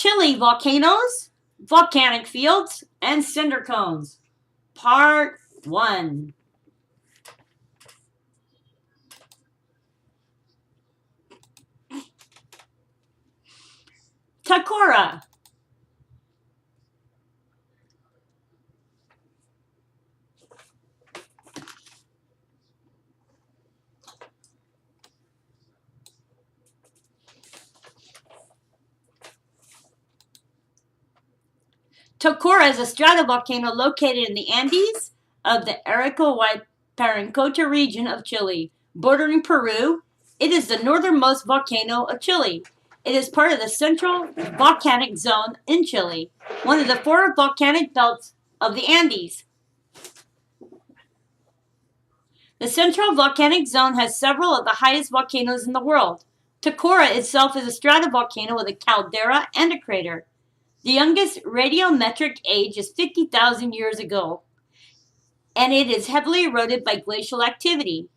Chile Volcanoes, Volcanic Fields, and Cinder Cones. Part 1. Tecora. Tecora is a stratovolcano located in the Andes of the Arequipa region of Chile, bordering Peru. It is the northernmost volcano of Chile. It is part of the Central Volcanic Zone in Chile, one of the 4 volcanic belts of the Andes. The Central Volcanic Zone has several of the highest volcanoes in the world. Tecora itself is a stratovolcano with a caldera and a crater. The youngest radiometric age is 50,000 years ago, and it is heavily eroded by glacial activity.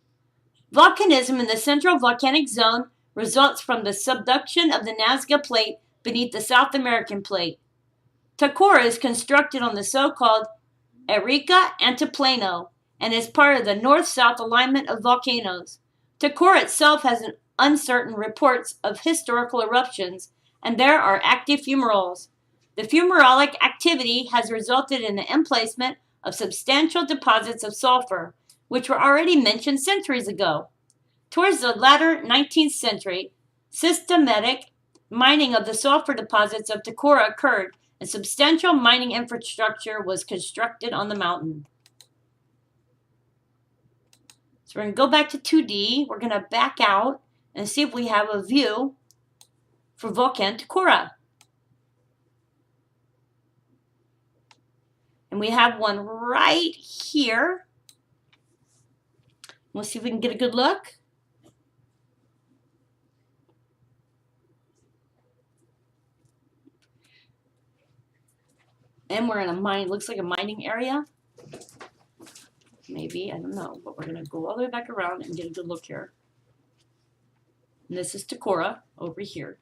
Volcanism in the Central Volcanic Zone results from the subduction of the Nazca Plate beneath the South American Plate. Tecora is constructed on the so-called Arica Antiplano and is part of the north-south alignment of volcanoes. Tecora itself has an uncertain reports of historical eruptions, and there are active fumaroles. The fumarolic activity has resulted in the emplacement of substantial deposits of sulfur, which were already mentioned centuries ago. Towards the latter 19th century, systematic mining of the sulfur deposits of Tecora occurred, and substantial mining infrastructure was constructed on the mountain. So we're going to go back to 2D. We're going to back out and see if we have a view for Volcan Tecora. And we have one right here. We'll see if we can get a good look. And we're in a mine, looks like a mining area. Maybe, I don't know. But we're going to go all the way back around and get a good look here. And this is Tecora over here.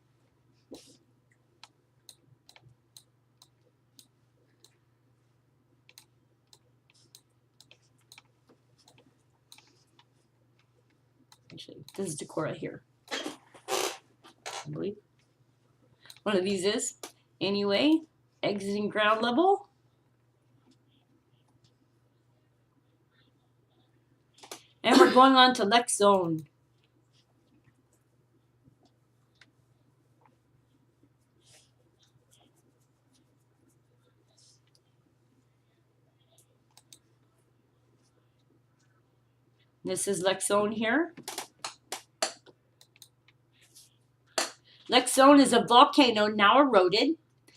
Actually, this is Tecora here, I believe. One of these is. Anyway, exiting ground level. And we're going on to Lex Zone. This is Lex Zone here. Lex Zone is a volcano now eroded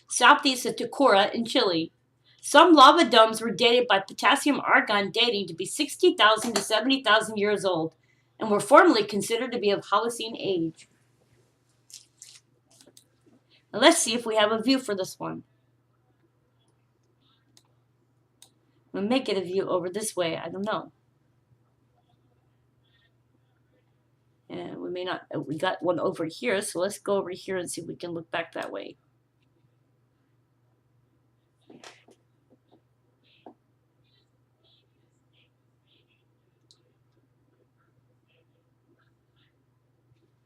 southeast of Tecora in Chile. Some lava domes were dated by potassium-argon dating to be 60,000 to 70,000 years old and were formerly considered to be of Holocene age. Now let's see if we have a view for this one. We may get a view over this way, I don't know. And we may not, we got one over here, so let's go over here and see if we can look back that way.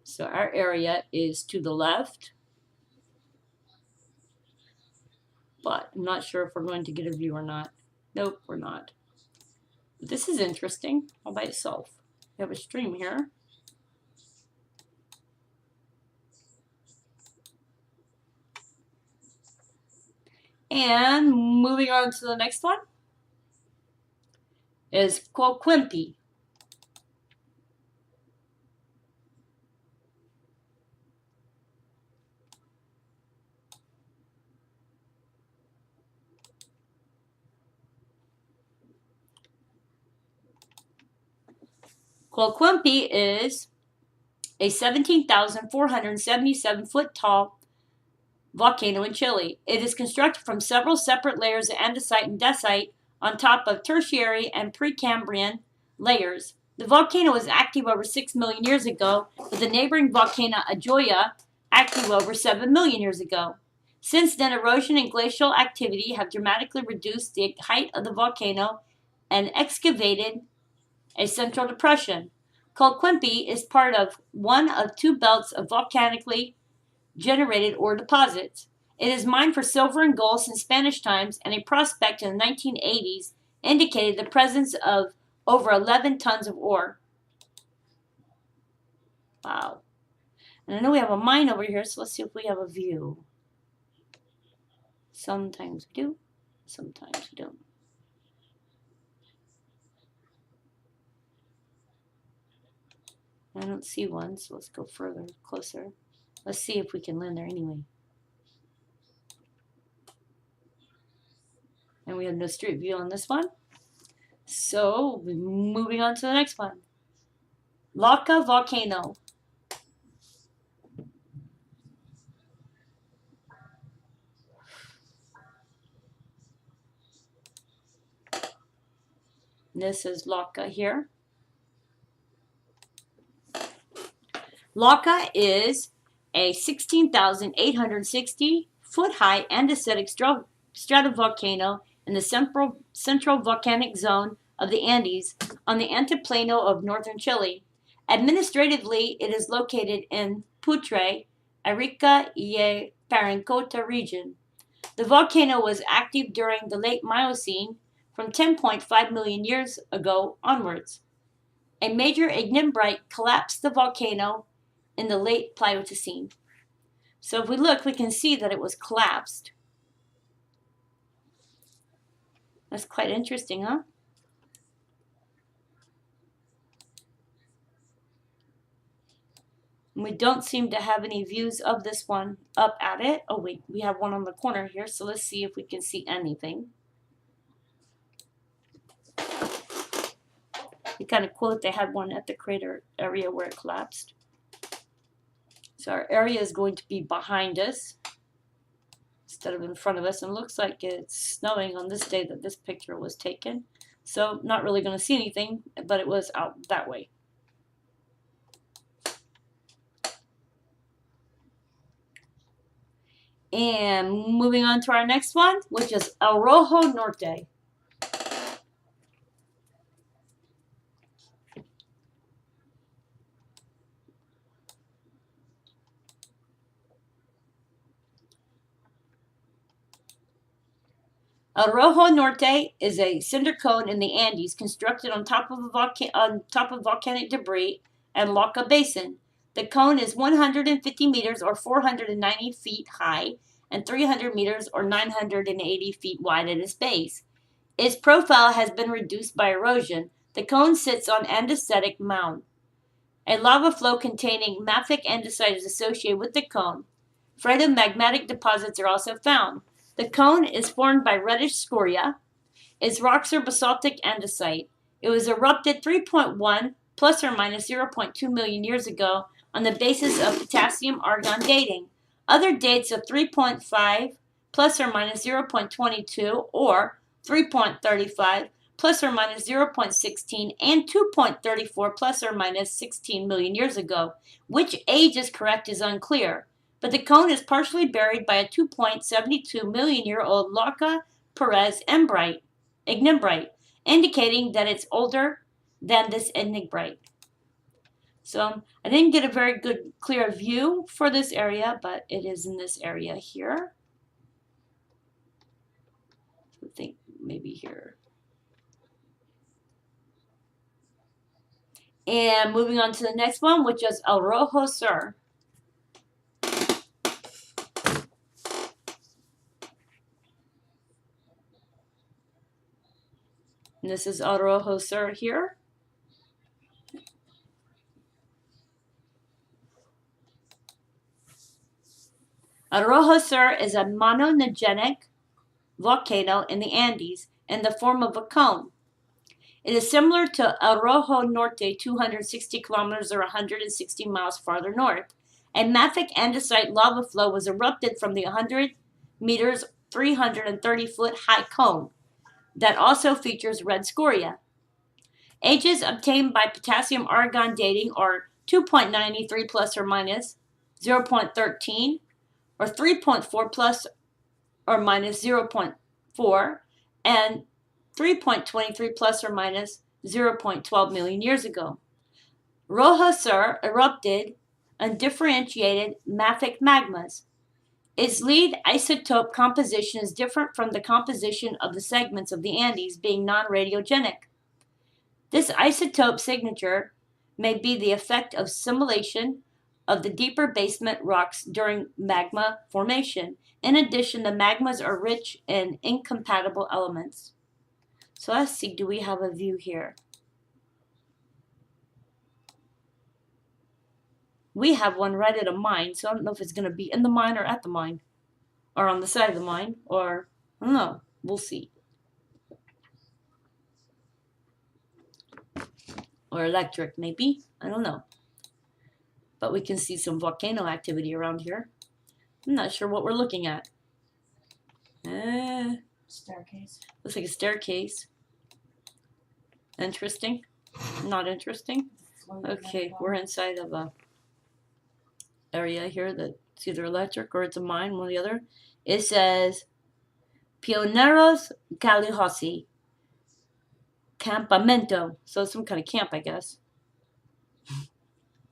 So our area is to the left, but I'm not sure if we're going to get a view or not. Nope, we're not. But this is interesting all by itself. We have a stream here. And moving on to the next one is Coquimpi. Coquimpi is a 17,477 foot tall volcano in Chile. It is constructed from several separate layers of andesite and dacite on top of tertiary and Precambrian layers. The volcano was active over 6 million years ago, with the neighboring volcano Ajoya active over 7 million years ago. Since then, erosion and glacial activity have dramatically reduced the height of the volcano and excavated a central depression. Colquimpi is part of one of two belts of volcanically generated ore deposits. It is mined for silver and gold since Spanish times, and a prospect in the 1980s indicated the presence of over 11 tons of ore. Wow. And I know we have a mine over here, so let's see if we have a view. Sometimes we do, sometimes we don't. I don't see one, so let's go further, closer. Let's see if we can land there anyway. And we have no street view on this one. So, moving on to the next one. Laka Volcano. This is Laka here. Laka is a 16,860 foot high andesitic stratovolcano in the central volcanic zone of the Andes on the antiplano of northern Chile. Administratively, it is located in Putre, Arica y Parinacota region. The volcano was active during the late Miocene from 10.5 million years ago onwards. A major ignimbrite collapsed the volcano in the late Pleistocene. So if we look, we can see that it was collapsed. That's quite interesting, huh? We don't seem to have any views of this one up at it. Oh wait, we have one on the corner here, so let's see if we can see anything. It's kind of cool that they had one at the crater area where it collapsed. So our area is going to be behind us instead of in front of us. And it looks like it's snowing on this day that this picture was taken. So not really going to see anything, but it was out that way. And moving on to our next one, which is Aroha Norte. Aroha Norte is a cinder cone in the Andes constructed on top of volcanic debris and Laka Basin. The cone is 150 meters or 490 feet high and 300 meters or 980 feet wide at its base. Its profile has been reduced by erosion. The cone sits on andesitic mound. A lava flow containing mafic andesite is associated with the cone. Phreatomagmatic deposits are also found. The cone is formed by reddish scoria. Its rocks are basaltic andesite. It was erupted 3.1 plus or minus 0.2 million years ago on the basis of potassium-argon dating. Other dates of 3.5 plus or minus 0.22 or 3.35 plus or minus 0.16 and 2.34 plus or minus 16 million years ago. Which age is correct is unclear, but the cone is partially buried by a 2.72 million year old Laka Perez ignimbrite, indicating that it's older than this ignimbrite. So I didn't get a very good clear view for this area, but it is in this area here. I think maybe here. And moving on to the next one, which is Aroha Sur. And this is Aroha Sur here. Aroha Sur is a monogenic volcano in the Andes in the form of a cone. It is similar to Aroha Norte, 260 kilometers or 160 miles farther north. A mafic andesite lava flow was erupted from the 100 meters, 330 foot high cone that also features red scoria. Ages obtained by potassium-argon dating are 2.93 plus or minus 0.13, or 3.4 plus or minus 0.4, and 3.23 plus or minus 0.12 million years ago. Roja Sur erupted undifferentiated mafic magmas. Its lead isotope composition is different from the composition of the segments of the Andes, being non-radiogenic. This isotope signature may be the effect of simulation of the deeper basement rocks during magma formation. In addition, the magmas are rich in incompatible elements. So let's see, do we have a view here? We have one right at a mine, so I don't know if it's going to be in the mine or at the mine, or on the side of the mine, or I don't know. We'll see. Or electric, maybe. I don't know. But we can see some volcano activity around here. I'm not sure what we're looking at. Staircase. Looks like a staircase. Interesting. Not interesting. Okay, we're inside of a area here that's either electric or it's a mine, one or the other. It says Pioneros Calijosi Campamento. So it's some kind of camp, I guess.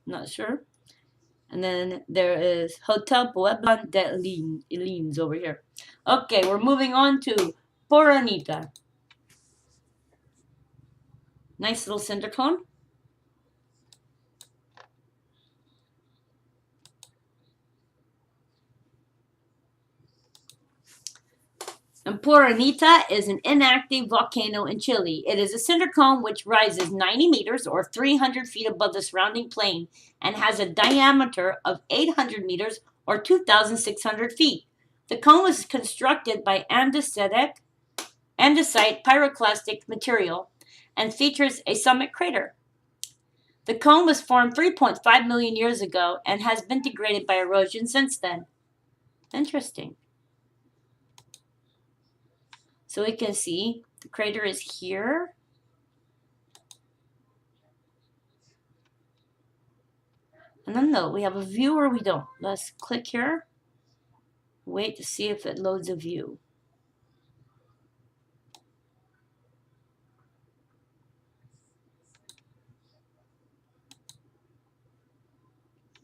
Not sure. And then there is Hotel Puebla de Lins over here. Okay, we're moving on to Poranita. Nice little cinder cone. And Poranita is an inactive volcano in Chile. It is a cinder cone which rises 90 meters or 300 feet above the surrounding plain and has a diameter of 800 meters or 2,600 feet. The cone was constructed by andesite pyroclastic material and features a summit crater. The cone was formed 3.5 million years ago and has been degraded by erosion since then. Interesting. So we can see the crater is here. And then no, we have a view or we don't. Let's click here. Wait to see if it loads a view.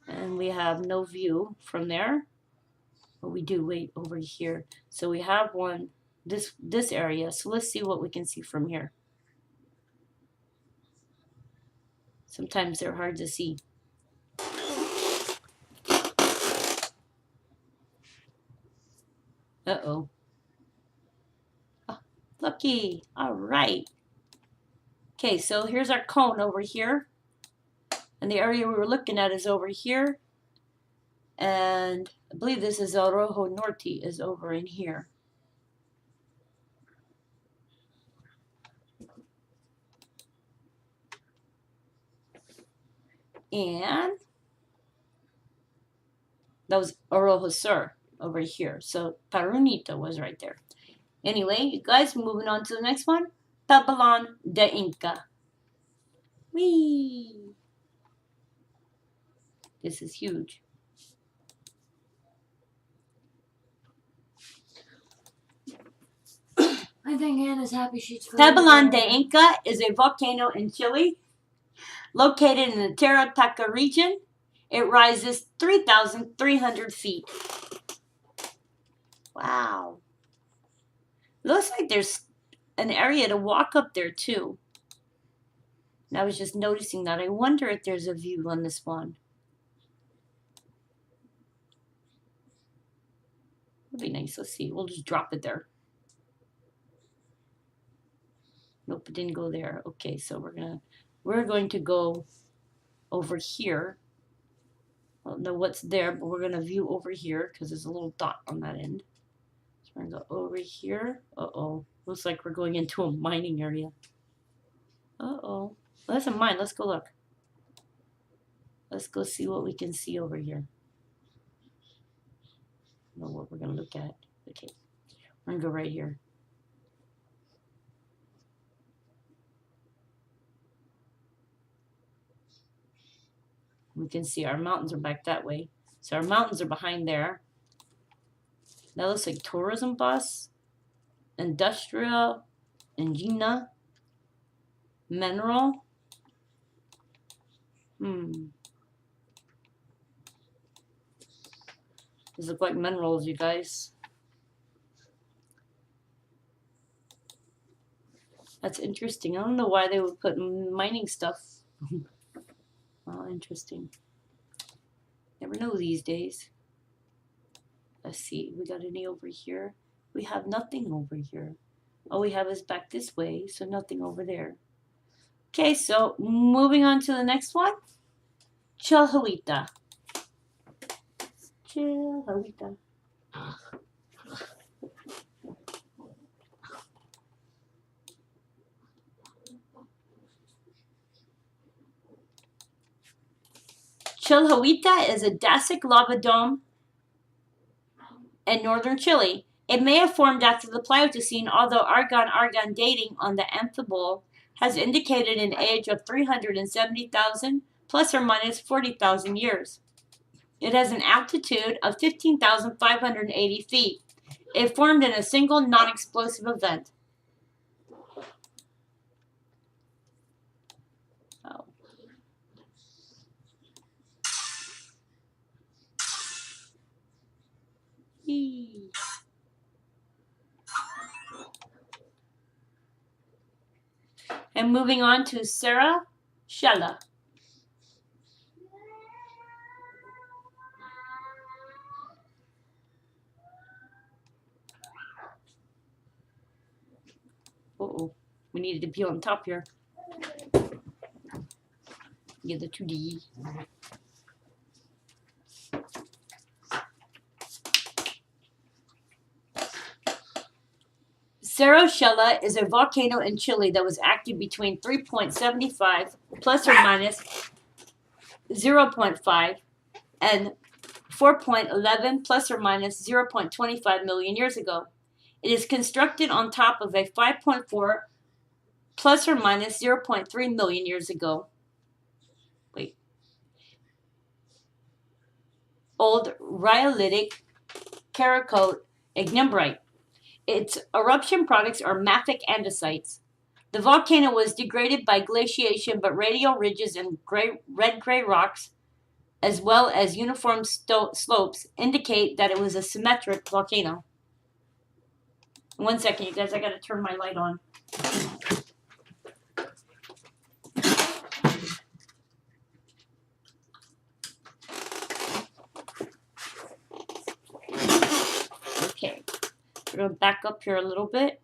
And we have no view from there. But we do wait over here. So we have one, this area. So let's see what we can see from here. Sometimes they're hard to see. Uh-oh. Oh, lucky. All right. Okay, so here's our cone over here. And the area we were looking at is over here. And I believe this is Aroha Norte is over in here. And that was Aroha Sur over here. So Parunita was right there. Anyway, you guys, moving on to the next one. Pedro de Inca. Whee! This is huge. I think Anna's happy she's Pedro de Inca is a volcano in Chile, located in the Tarapaca region. It rises 3,300 feet. Wow. Looks like there's an area to walk up there too. And I was just noticing that. I wonder if there's a view on this one. Would be nice. Let's see. We'll just drop it there. Nope, it didn't go there. Okay, so we're going to go over here. I don't know what's there, but we're gonna view over here because there's a little dot on that end. So we're gonna go over here. Uh-oh. Looks like we're going into a mining area. Uh-oh. Well, that's a mine. Let's go look. Let's go see what we can see over here. I don't know what we're gonna look at. Okay. We're gonna go right here. We can see our mountains are back that way. So our mountains are behind there. That looks like tourism bus, industrial, ingenia, mineral. These look like minerals, you guys. That's interesting. I don't know why they would put mining stuff. Oh, interesting. Never know these days. Let's see. We got any over here? We have nothing over here. All we have is back this way, so nothing over there. Okay, so moving on to the next one. Chilhuita. Chilhuita. Chilhuita is a dacic lava dome in northern Chile. It may have formed after the Pleistocene, although argon dating on the amphibole has indicated an age of 370,000 plus or minus 40,000 years. It has an altitude of 15,580 feet. It formed in a single non-explosive event. Oh. And moving on to Serra Shella. Uh-oh, we needed to be on top here. Get the 2D. Cerro Shella is a volcano in Chile that was active between 3.75 plus or minus 0.5 and 4.11 plus or minus 0.25 million years ago. It is constructed on top of a 5.4 plus or minus 0.3 million years ago. Old rhyolitic caracote ignimbrite. Its eruption products are mafic andesites. The volcano was degraded by glaciation, but radial ridges and red-gray rocks, as well as uniform slopes, indicate that it was a symmetric volcano. 1 second, you guys, I gotta turn my light on. Okay, we're gonna back up here a little bit,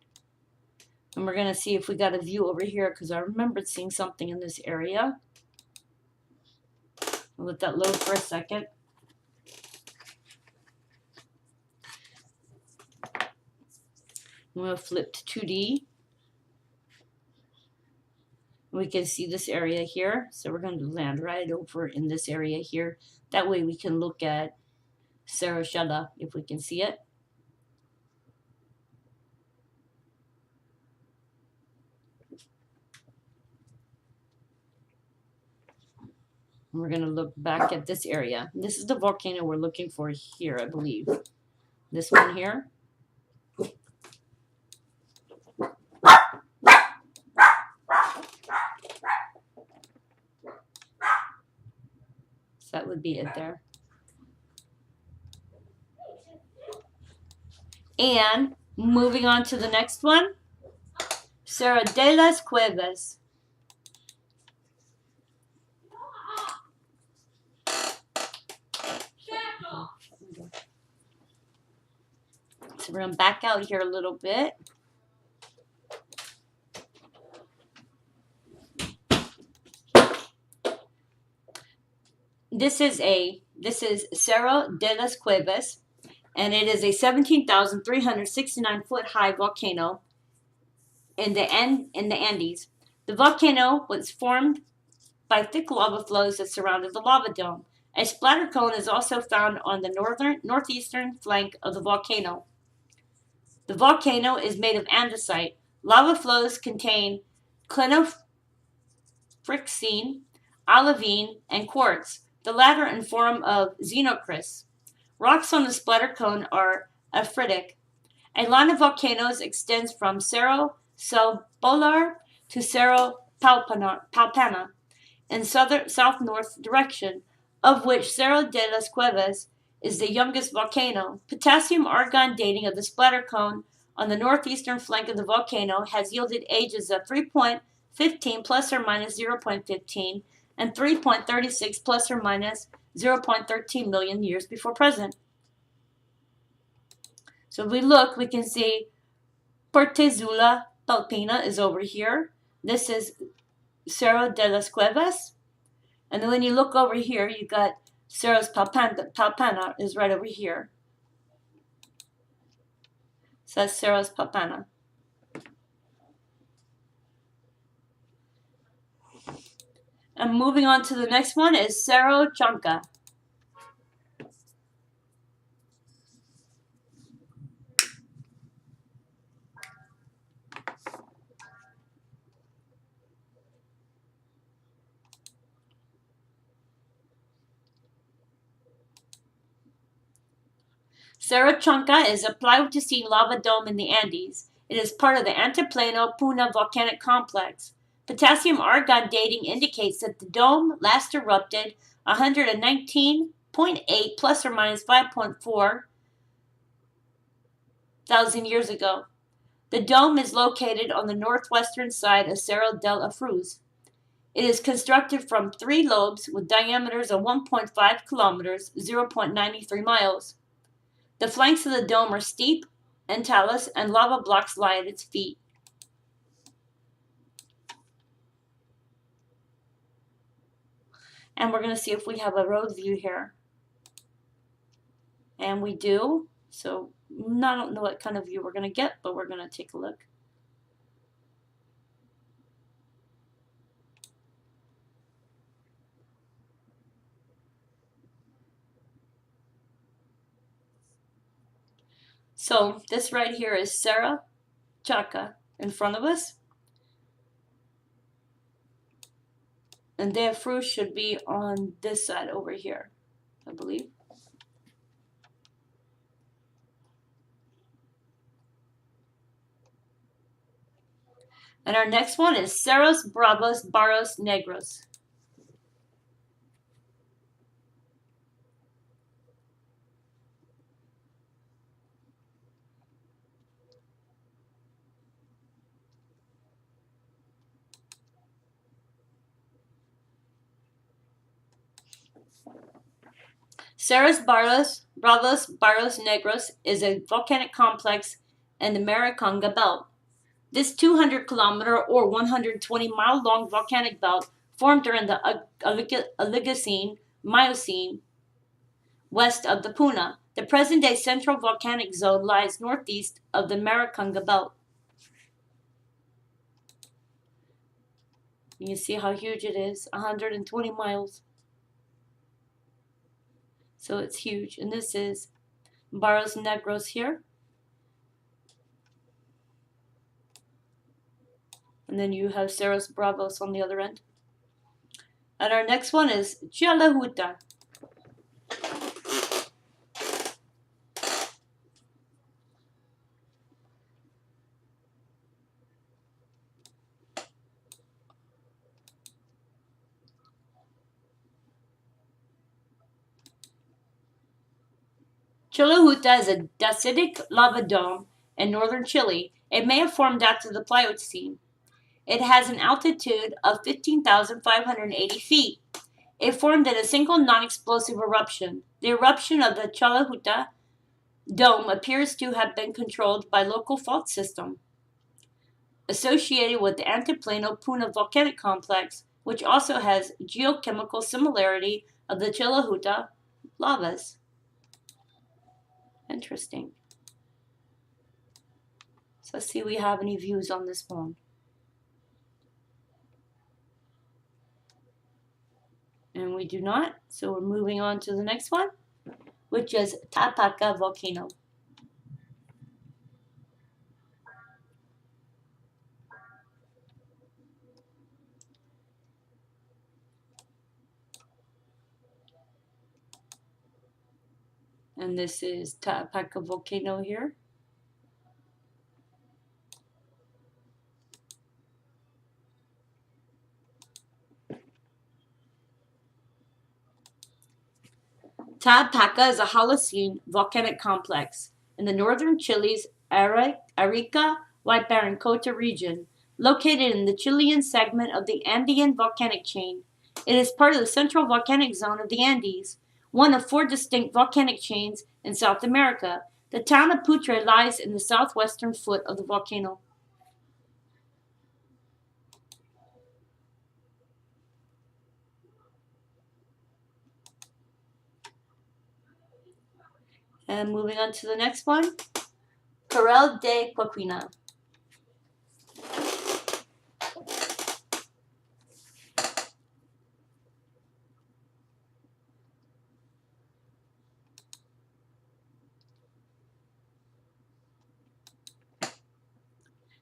and we're gonna see if we got a view over here, because I remembered seeing something in this area. I'll let that load for a second. I'm going to flip to 2D. We can see this area here. So we're going to land right over in this area here. That way we can look at Cerro Shella if we can see it. And we're going to look back at this area. This is the volcano we're looking for here, I believe. This one here. That would be it there. And moving on to the next one, Cerro de las Cuevas. So we're going to back out here a little bit. This is Cerro de las Cuevas, and it is a 17,369 foot high volcano in the Andes. The volcano was formed by thick lava flows that surrounded the lava dome. A splatter cone is also found on the northeastern flank of the volcano. The volcano is made of andesite. Lava flows contain clinophrixene, olivine, and quartz, the latter in form of xenocrysts. Rocks on the splatter cone are Afritic. A line of volcanoes extends from Cerro Salpolar to Cerro Palpana in south-north direction, of which Cerro de las Cuevas is the youngest volcano. Potassium-argon dating of the splatter cone on the northeastern flank of the volcano has yielded ages of 3.15 plus or minus 0.15 and 3.36 plus or minus 0.13 million years before present. So if we look, we can see Portezula Palpina is over here. This is Cerro de las Cuevas. And then when you look over here, you got Cerro Palpana is right over here. So that's Cerro Palpana. And moving on to the next one is Cerro Chanca. Cerro Chanca is a Pleistocene lava dome in the Andes. It is part of the Altiplano Puna volcanic complex. Potassium-argon dating indicates that the dome last erupted 119.8 plus or minus 5.4 thousand years ago. The dome is located on the northwestern side of Cerro del Afruz. It is constructed from 3 lobes with diameters of 1.5 kilometers, 0.93 miles. The flanks of the dome are steep and talus, and lava blocks lie at its feet. And we're going to see if we have a road view here. And we do. So I don't know what kind of view we're going to get, but we're going to take a look. So this right here is Cerro Chanca in front of us. And De Afruz should be on this side over here, I believe. And our next one is Cerros Bravos Barros Negros. Cerros Bravos Barros Negros is a volcanic complex in the Maricunga Belt. This 200-kilometer or 120-mile-long volcanic belt formed during the Oligocene, Miocene, west of the Puna. The present-day central volcanic zone lies northeast of the Maricunga Belt. You can see how huge it is, 120 miles. So it's huge. And this is Barros Negros here. And then you have Cerros Bravos on the other end. And our next one is Chalahuta. Chalahuta is a dacitic lava dome in northern Chile. It may have formed after the Pliocene. It has an altitude of 15,580 feet. It formed in a single non-explosive eruption. The eruption of the Chalahuta dome appears to have been controlled by local fault system associated with the Altiplano Puna volcanic complex, which also has geochemical similarity of the Chalahuta lavas. Interesting. So let's see if we have any views on this one. And we do not, so we're moving on to the next one, which is Tarapaca Volcano. And this is Tarapaca Volcano here. Tarapaca is a Holocene volcanic complex in the northern Chile's Arica White Barrancota region, located in the Chilean segment of the Andean volcanic chain. It is part of the Central Volcanic Zone of the Andes, one of 4 distinct volcanic chains in South America. The town of Putre lies in the southwestern foot of the volcano. And moving on to the next one, Corral de Coquina.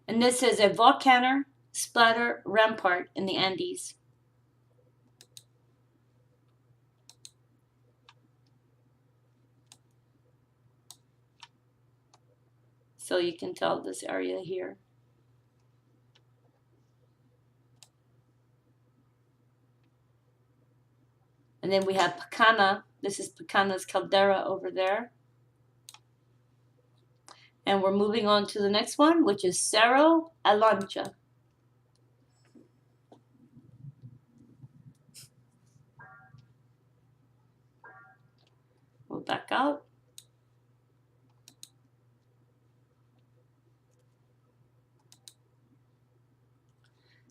And this is a volcanic splatter rampart in the Andes. So you can tell this area here. And then we have Pacana. This is Pacana's caldera over there. And we're moving on to the next one, which is Cerro Alancha. We'll back out.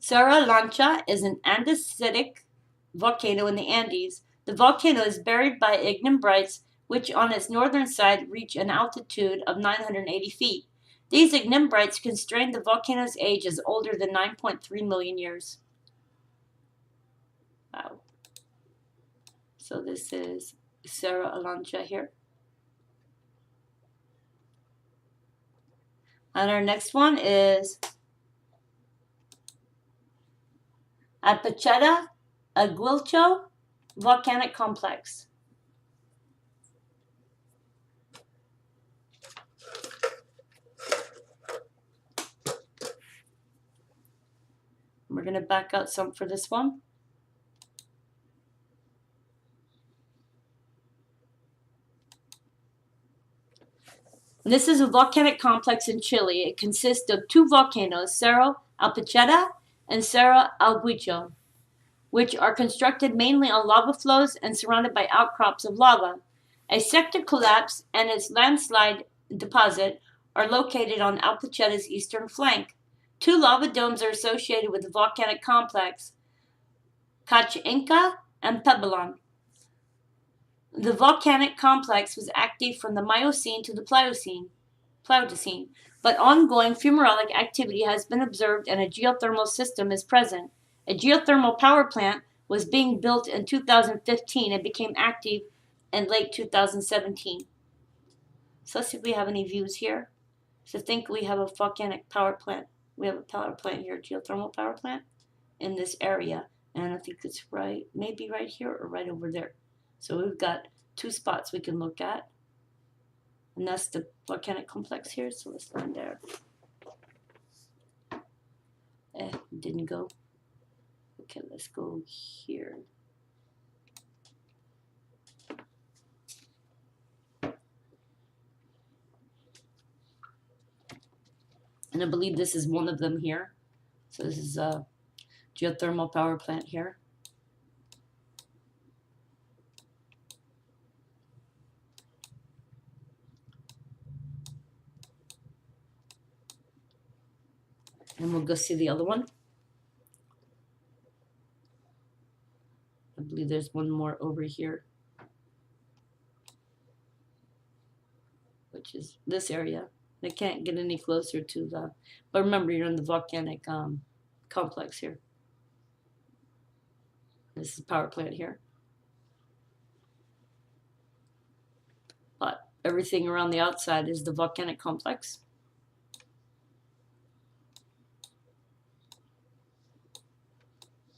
Cerro Alancha is an andesitic volcano in the Andes. The volcano is buried by ignimbrites, which on its northern side reach an altitude of 980 feet. These ignimbrites constrain the volcano's age as older than 9.3 million years. Wow. So this is Cerro Alancha here. And our next one is Apacheta Aguilcho Volcanic Complex. We're going to back out some for this one. This is a volcanic complex in Chile. It consists of 2 volcanoes, Cerro Alpacheta and Cerro Aguicho, which are constructed mainly on lava flows and surrounded by outcrops of lava. A sector collapse and its landslide deposit are located on Alpacheta's eastern flank. 2 lava domes are associated with the volcanic complex, Inca and Pebelon. The volcanic complex was active from the Miocene to the Pliocene, but ongoing fumarolic activity has been observed and a geothermal system is present. A geothermal power plant was being built in 2015 and became active in late 2017. So let's see if we have any views here. So think we have a volcanic power plant. We have a power plant here, geothermal power plant in this area. And I think it's right, maybe right here or right over there. So we've got 2 spots we can look at. And that's the volcanic complex here. So let's land there. Didn't go. Okay, let's go here. And I believe this is one of them here. So this is a geothermal power plant here. And we'll go see the other one. I believe there's one more over here, which is this area. I can't get any closer to the, but remember you're in the volcanic complex here. This is the power plant here. But everything around the outside is the volcanic complex.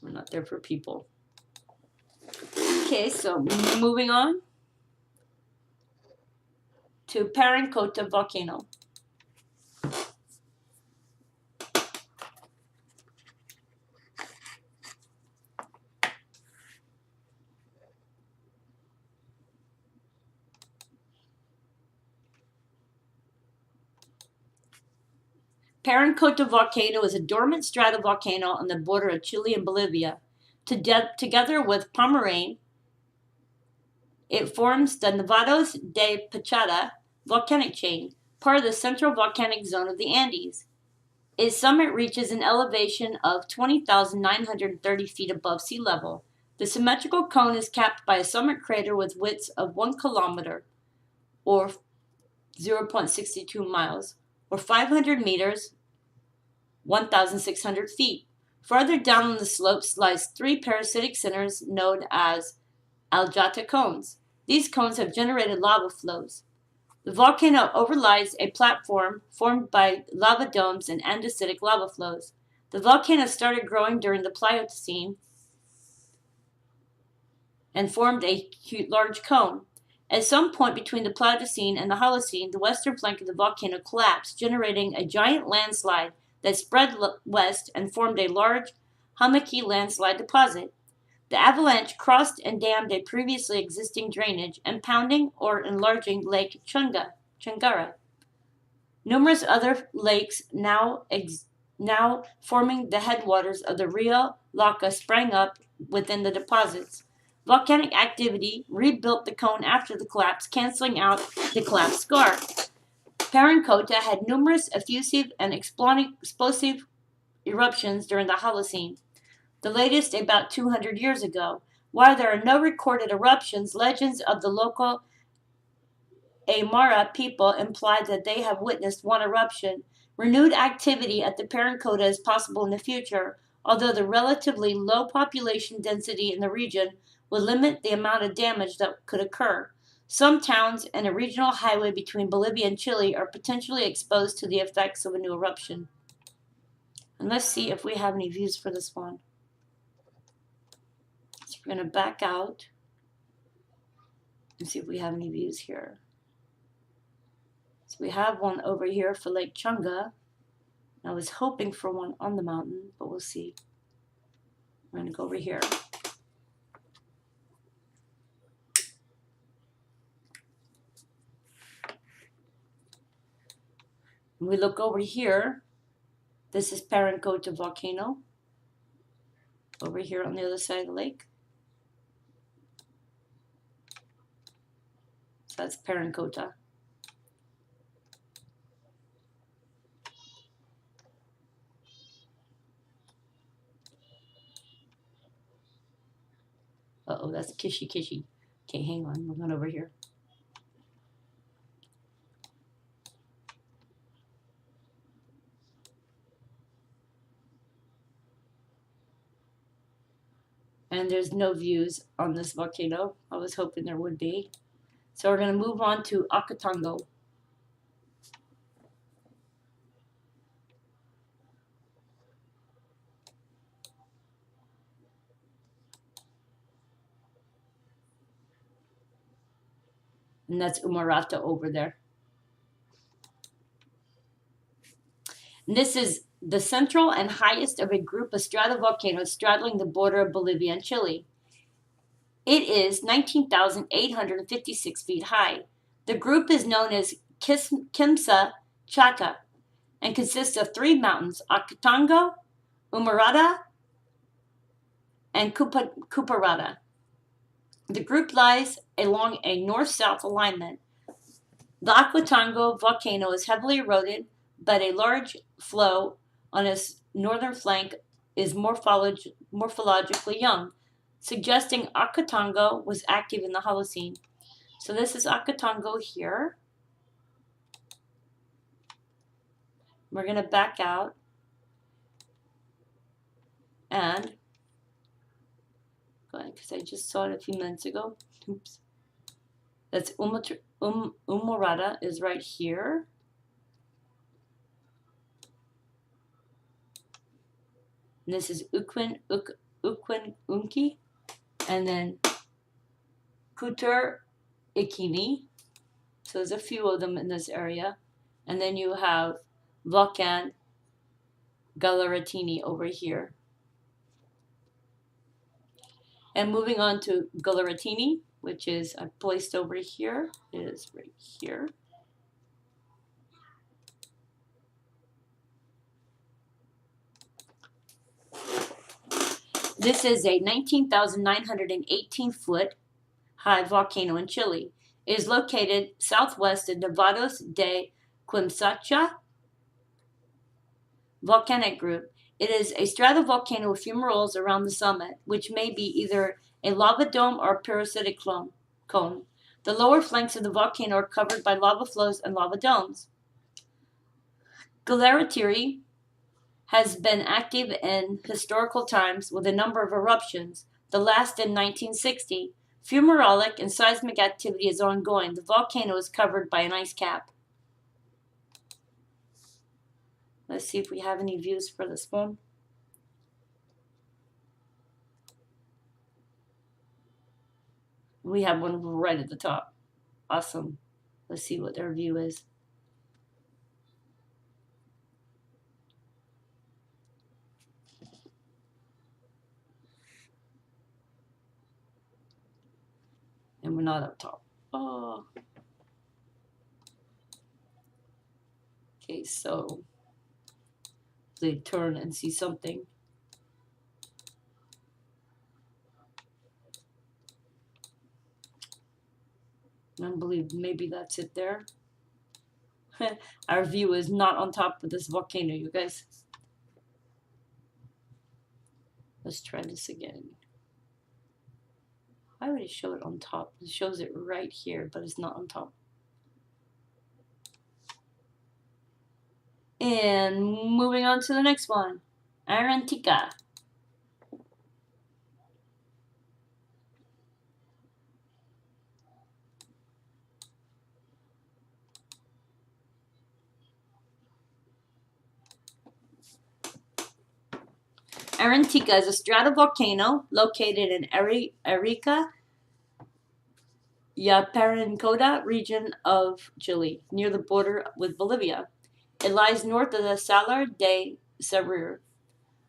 We're not there for people. Okay, so moving on. to Parancota Volcano. Parancota Volcano is a dormant stratovolcano on the border of Chile and Bolivia. Together with Pomerane, it forms the Nevados de Pachada volcanic chain, part of the central volcanic zone of the Andes. Its summit reaches an elevation of 20,930 feet above sea level. The symmetrical cone is capped by a summit crater with widths of 1 kilometer, or 0.62 miles, or 500 meters, 1,600 feet. Farther down on the slopes lies 3 parasitic centers known as Aljata cones. These cones have generated lava flows. The volcano overlies a platform formed by lava domes and andesitic lava flows. The volcano started growing during the Pleistocene and formed a large cone. At some point between the Pleistocene and the Holocene, the western flank of the volcano collapsed, generating a giant landslide that spread west and formed a large hummocky landslide deposit. The avalanche crossed and dammed a previously existing drainage, impounding or enlarging Lake Chungara. Numerous other lakes now forming the headwaters of the Rio Laka sprang up within the deposits. Volcanic activity rebuilt the cone after the collapse, canceling out the collapse scar. Parancota had numerous effusive and explosive eruptions during the Holocene, the latest about 200 years ago. While there are no recorded eruptions, legends of the local Aymara people imply that they have witnessed one eruption. Renewed activity at the Parancota is possible in the future, although the relatively low population density in the region would limit the amount of damage that could occur. Some towns and a regional highway between Bolivia and Chile are potentially exposed to the effects of a new eruption. And let's see if we have any views for this one. So we're going to back out and see if we have any views here. So we have one over here for Lake Chunga. I was hoping for one on the mountain, but we'll see. I'm going to go over here. When we look over here, this is Parancota Volcano, over here on the other side of the lake. So that's Parancota. Uh-oh, that's Kishi Kishi. Okay, hang on, we're going over here. And there's no views on this volcano. I was hoping there would be. So we're going to move on to Akatango. And that's Umarata over there. And this is the central and highest of a group of stratovolcanoes straddling the border of Bolivia and Chile. It is 19,856 feet high. The group is known as Kimsa Chata and consists of 3 mountains, Akatango, Umarata, and Kuparata. The group lies along a north-south alignment. The Akatango volcano is heavily eroded, but a large flow on its northern flank is morphologically young, suggesting Akatango was active in the Holocene. So this is Akatango here. We're going to back out and go ahead, because I just saw it a few minutes ago. Oops. That's Umarata is right here. And this is Ukwen Unki. And then Kutur Ikini. So there's a few of them in this area. And then you have Volcan Galleratini over here. And moving on to Galleratini, which is placed over here, it is right here. This is a 19,918 foot high volcano in Chile. It is located southwest of Nevados de Quimsacha volcanic group. It is a stratovolcano with fumaroles around the summit, which may be either a lava dome or a parasitic cone. The lower flanks of the volcano are covered by lava flows and lava domes. Galleratiri has been active in historical times with a number of eruptions, the last in 1960. Fumarolic and seismic activity is ongoing. The volcano is covered by an ice cap. Let's see if we have any views for this one. We have one right at the top. Awesome. Let's see what their view is. And we're not up top. Oh. Okay, so they turn and see something. I believe maybe that's it there. Our view is not on top of this volcano, you guys. Let's try this again. I already show it on top. It shows it right here, but it's not on top. And moving on to the next one, Arantica. Arantica is a stratovolcano located in Arica, Yaparincoda region of Chile, near the border with Bolivia. It lies north of the Salar de Sarir.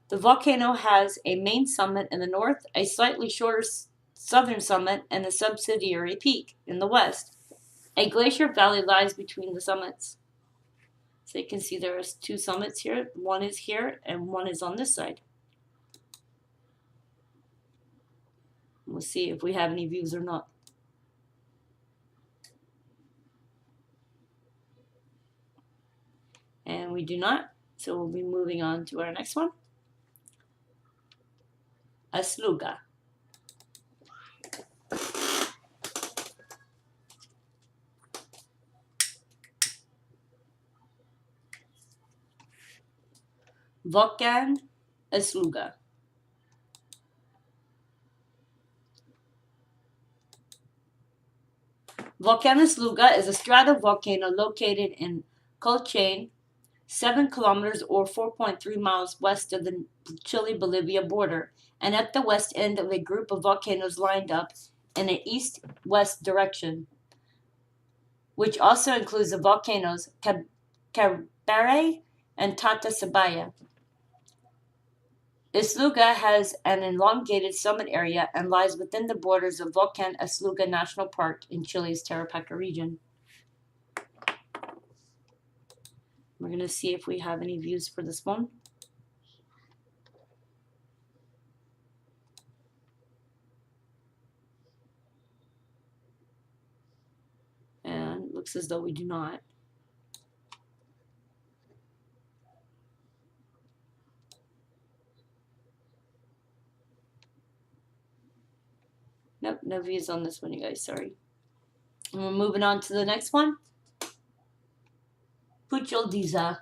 The volcano has a main summit in the north, a slightly shorter southern summit, and a subsidiary peak in the west. A glacier valley lies between the summits. So you can see there are two summits here. One is here and one is on this side. We'll see if we have any views or not. And we do not, so we'll be moving on to our next one. Asluga. Volcan Asluga. Volcan Asluga is a stratovolcano located in Colchane, 7 kilometers or 4.3 miles west of the Chile-Bolivia border, and at the west end of a group of volcanoes lined up in an east-west direction, which also includes the volcanoes Cabare and Tatasabaya. Asluga has an elongated summit area and lies within the borders of Volcan Asluga National Park in Chile's Tarapaca region. We're going to see if we have any views for this one. And it looks as though we do not. Nope, no views on this one, you guys, sorry. And we're moving on to the next one. Pucholdiza.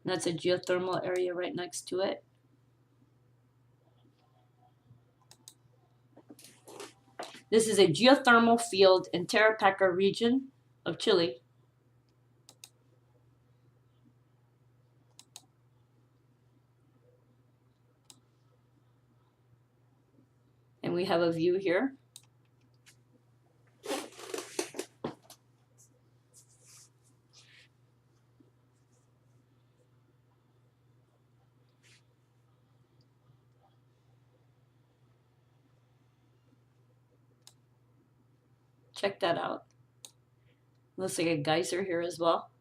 That's a geothermal area right next to it. This is a geothermal field in Tarapaca region of Chile. And we have a view here. Check that out. Looks like a geyser here as well.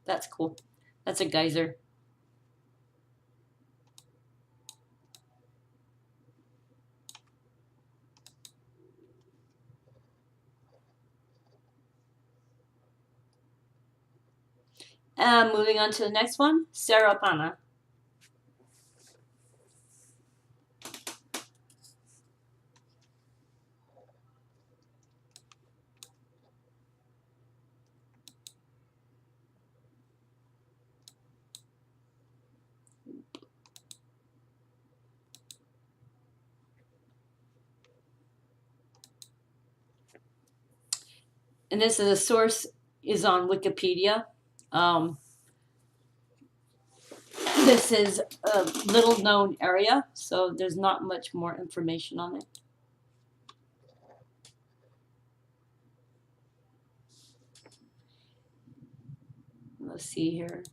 That's cool. That's a geyser. And moving on to the next one, Sarapana. And this is a source is on Wikipedia. This is a little known area, so there's not much more information on it. Let's see here.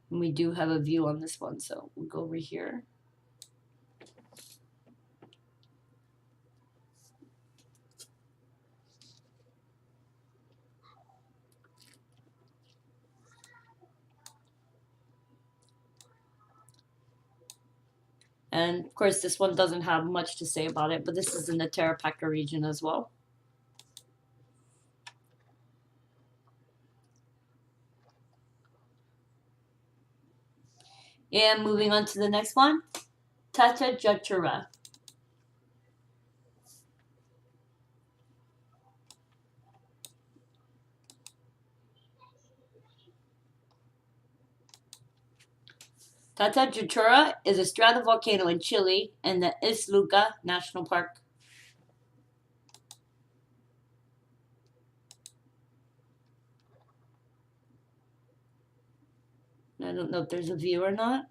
And we do have a view on this one, so we'll go over here. And of course, this one doesn't have much to say about it, but this is in the Tarapaca region as well. And moving on to the next one, Tata Jatura. Tata Jatura is a stratovolcano in Chile in the Isluca National Park. I don't know if there's a view or not.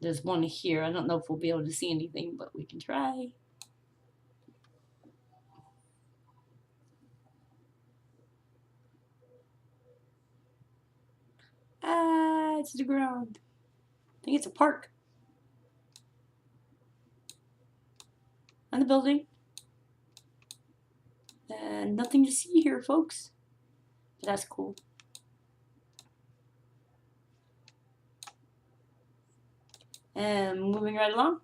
There's one here. I don't know if we'll be able to see anything, but we can try. Ah, it's the ground. I think it's a park. On the building. And nothing to see here, folks. But that's cool. And moving right along.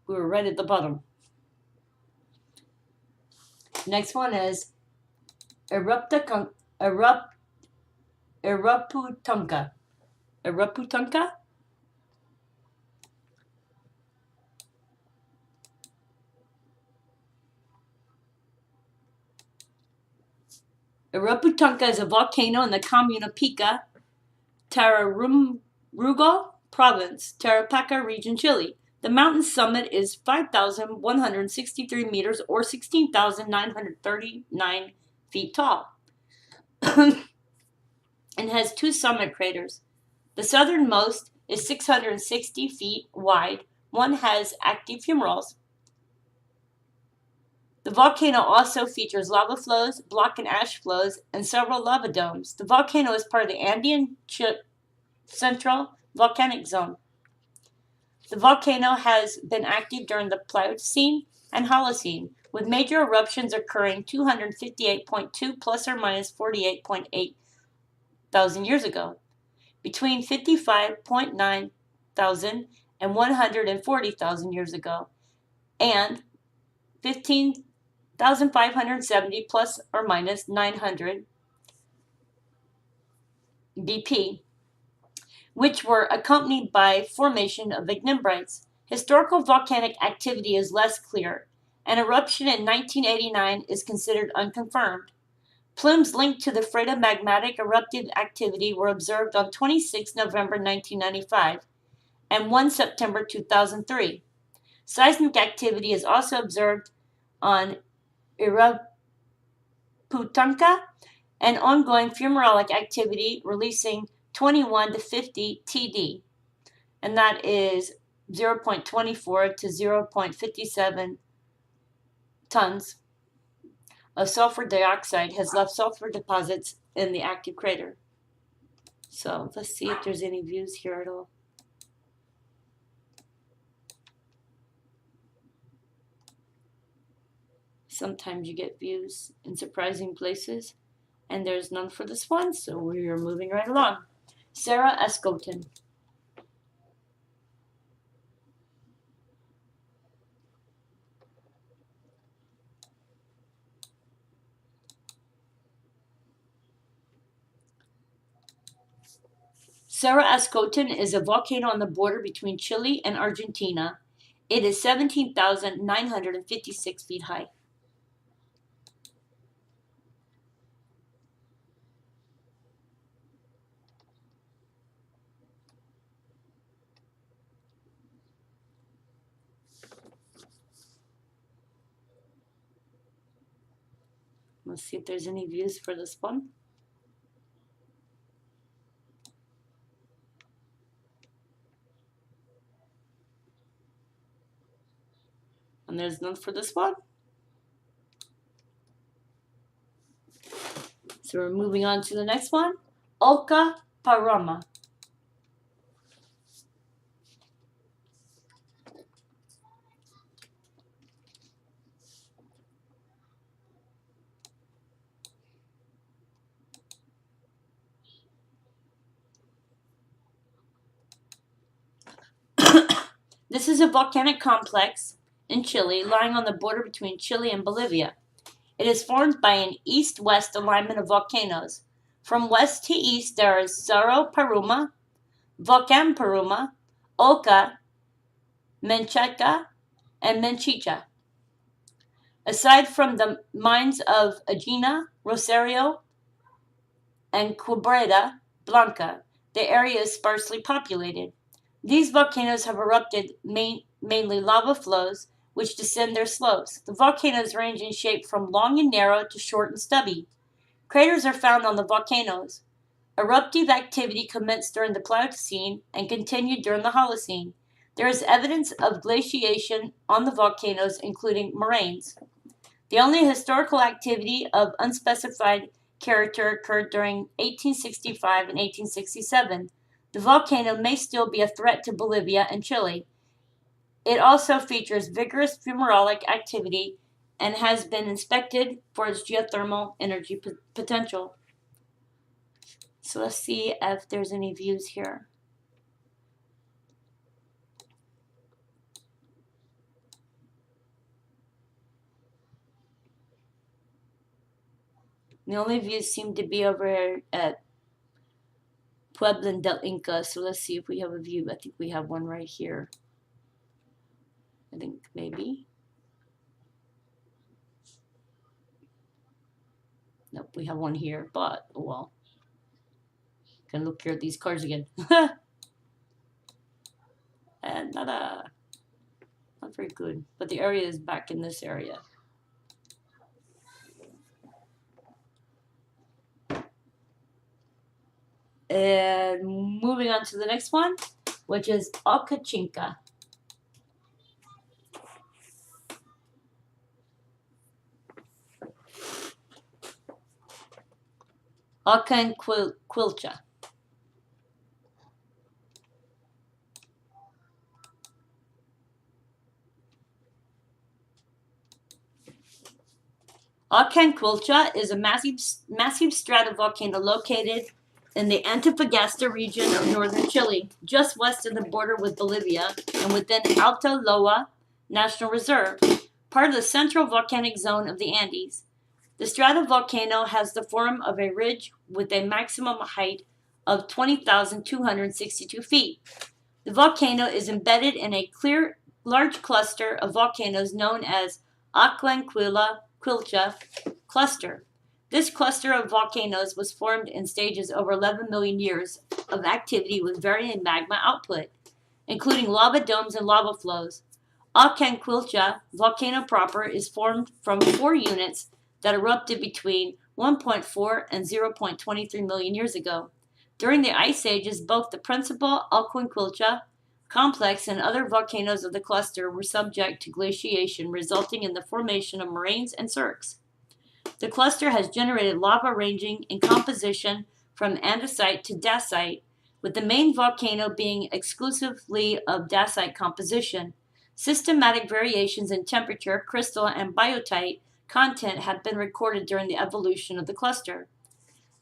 We were right at the bottom. Next one is Eraputunka. Eraputunka. Eraputunka is a volcano in the commune of Pica, Tararumrugal Province, Tarapaca Region, Chile. The mountain summit is 5,163 meters or 16,939 feet tall and has two summit craters. The southernmost is 660 feet wide. One has active fumaroles. The volcano also features lava flows, block and ash flows, and several lava domes. The volcano is part of the Andean Central Volcanic Zone. The volcano has been active during the Pliocene and Holocene, with major eruptions occurring 258.2 plus or minus 48.8 thousand years ago, between 55.9 thousand and 140,000 years ago, and 15,570 plus or minus 900 BP, which were accompanied by formation of ignimbrites. Historical volcanic activity is less clear. An eruption in 1989 is considered unconfirmed. Plumes linked to the phreatomagmatic eruptive activity were observed on 26 November 1995 and 1 September 2003. Seismic activity is also observed on Irapuatanca and ongoing fumarolic activity releasing 21 to 50 TD, and that is 0.24 to 0.57 tons of sulfur dioxide has left sulfur deposits in the active crater. So let's see if there's any views here at all. Sometimes you get views in surprising places, and there's none for this one, so we are moving right along. Sarah Escoton. Cerro Escoton is a volcano on the border between Chile and Argentina. It is 17,956 feet high. Let's see if there's any views for this one. And there's none for this one. So we're moving on to the next one. Ulca Parama. This is a volcanic complex in Chile, lying on the border between Chile and Bolivia. It is formed by an east-west alignment of volcanoes. From west to east, there is Cerro Paruma, Volcan Paruma, Oca, Menchaca, and Menchicha. Aside from the mines of Agena, Rosario, and Quebrada Blanca, the area is sparsely populated. These volcanoes have erupted mainly lava flows, which descend their slopes. The volcanoes range in shape from long and narrow to short and stubby. Craters are found on the volcanoes. Eruptive activity commenced during the Pleistocene and continued during the Holocene. There is evidence of glaciation on the volcanoes, including moraines. The only historical activity of unspecified character occurred during 1865 and 1867. The volcano may still be a threat to Bolivia and Chile. It also features vigorous fumarolic activity and has been inspected for its geothermal energy potential. So let's see if there's any views here. The only views seem to be over here at Puebla del Inca, so let's see if we have a view. I think we have one right here. I think maybe. Nope, we have one here, but oh well. Can look here at these cards again. And not very good. But the area is back in this area. And moving on to the next one, which is Ocachinca. Ocanquilcha. Ocanquilcha is a massive stratovolcano located in the Antofagasta region of northern Chile, just west of the border with Bolivia and within Alta Loa National Reserve, part of the central volcanic zone of the Andes. The stratovolcano has the form of a ridge with a maximum height of 20,262 feet. The volcano is embedded in a large cluster of volcanoes known as Ocanquilcha Cluster. This cluster of volcanoes was formed in stages over 11 million years of activity with varying magma output, including lava domes and lava flows. Acanquilcha volcano proper is formed from 4 units that erupted between 1.4 and 0.23 million years ago. During the Ice Ages, both the principal Acanquilcha complex and other volcanoes of the cluster were subject to glaciation, resulting in the formation of moraines and cirques. The cluster has generated lava ranging in composition from andesite to dacite, with the main volcano being exclusively of dacite composition. Systematic variations in temperature, crystal, and biotite content have been recorded during the evolution of the cluster.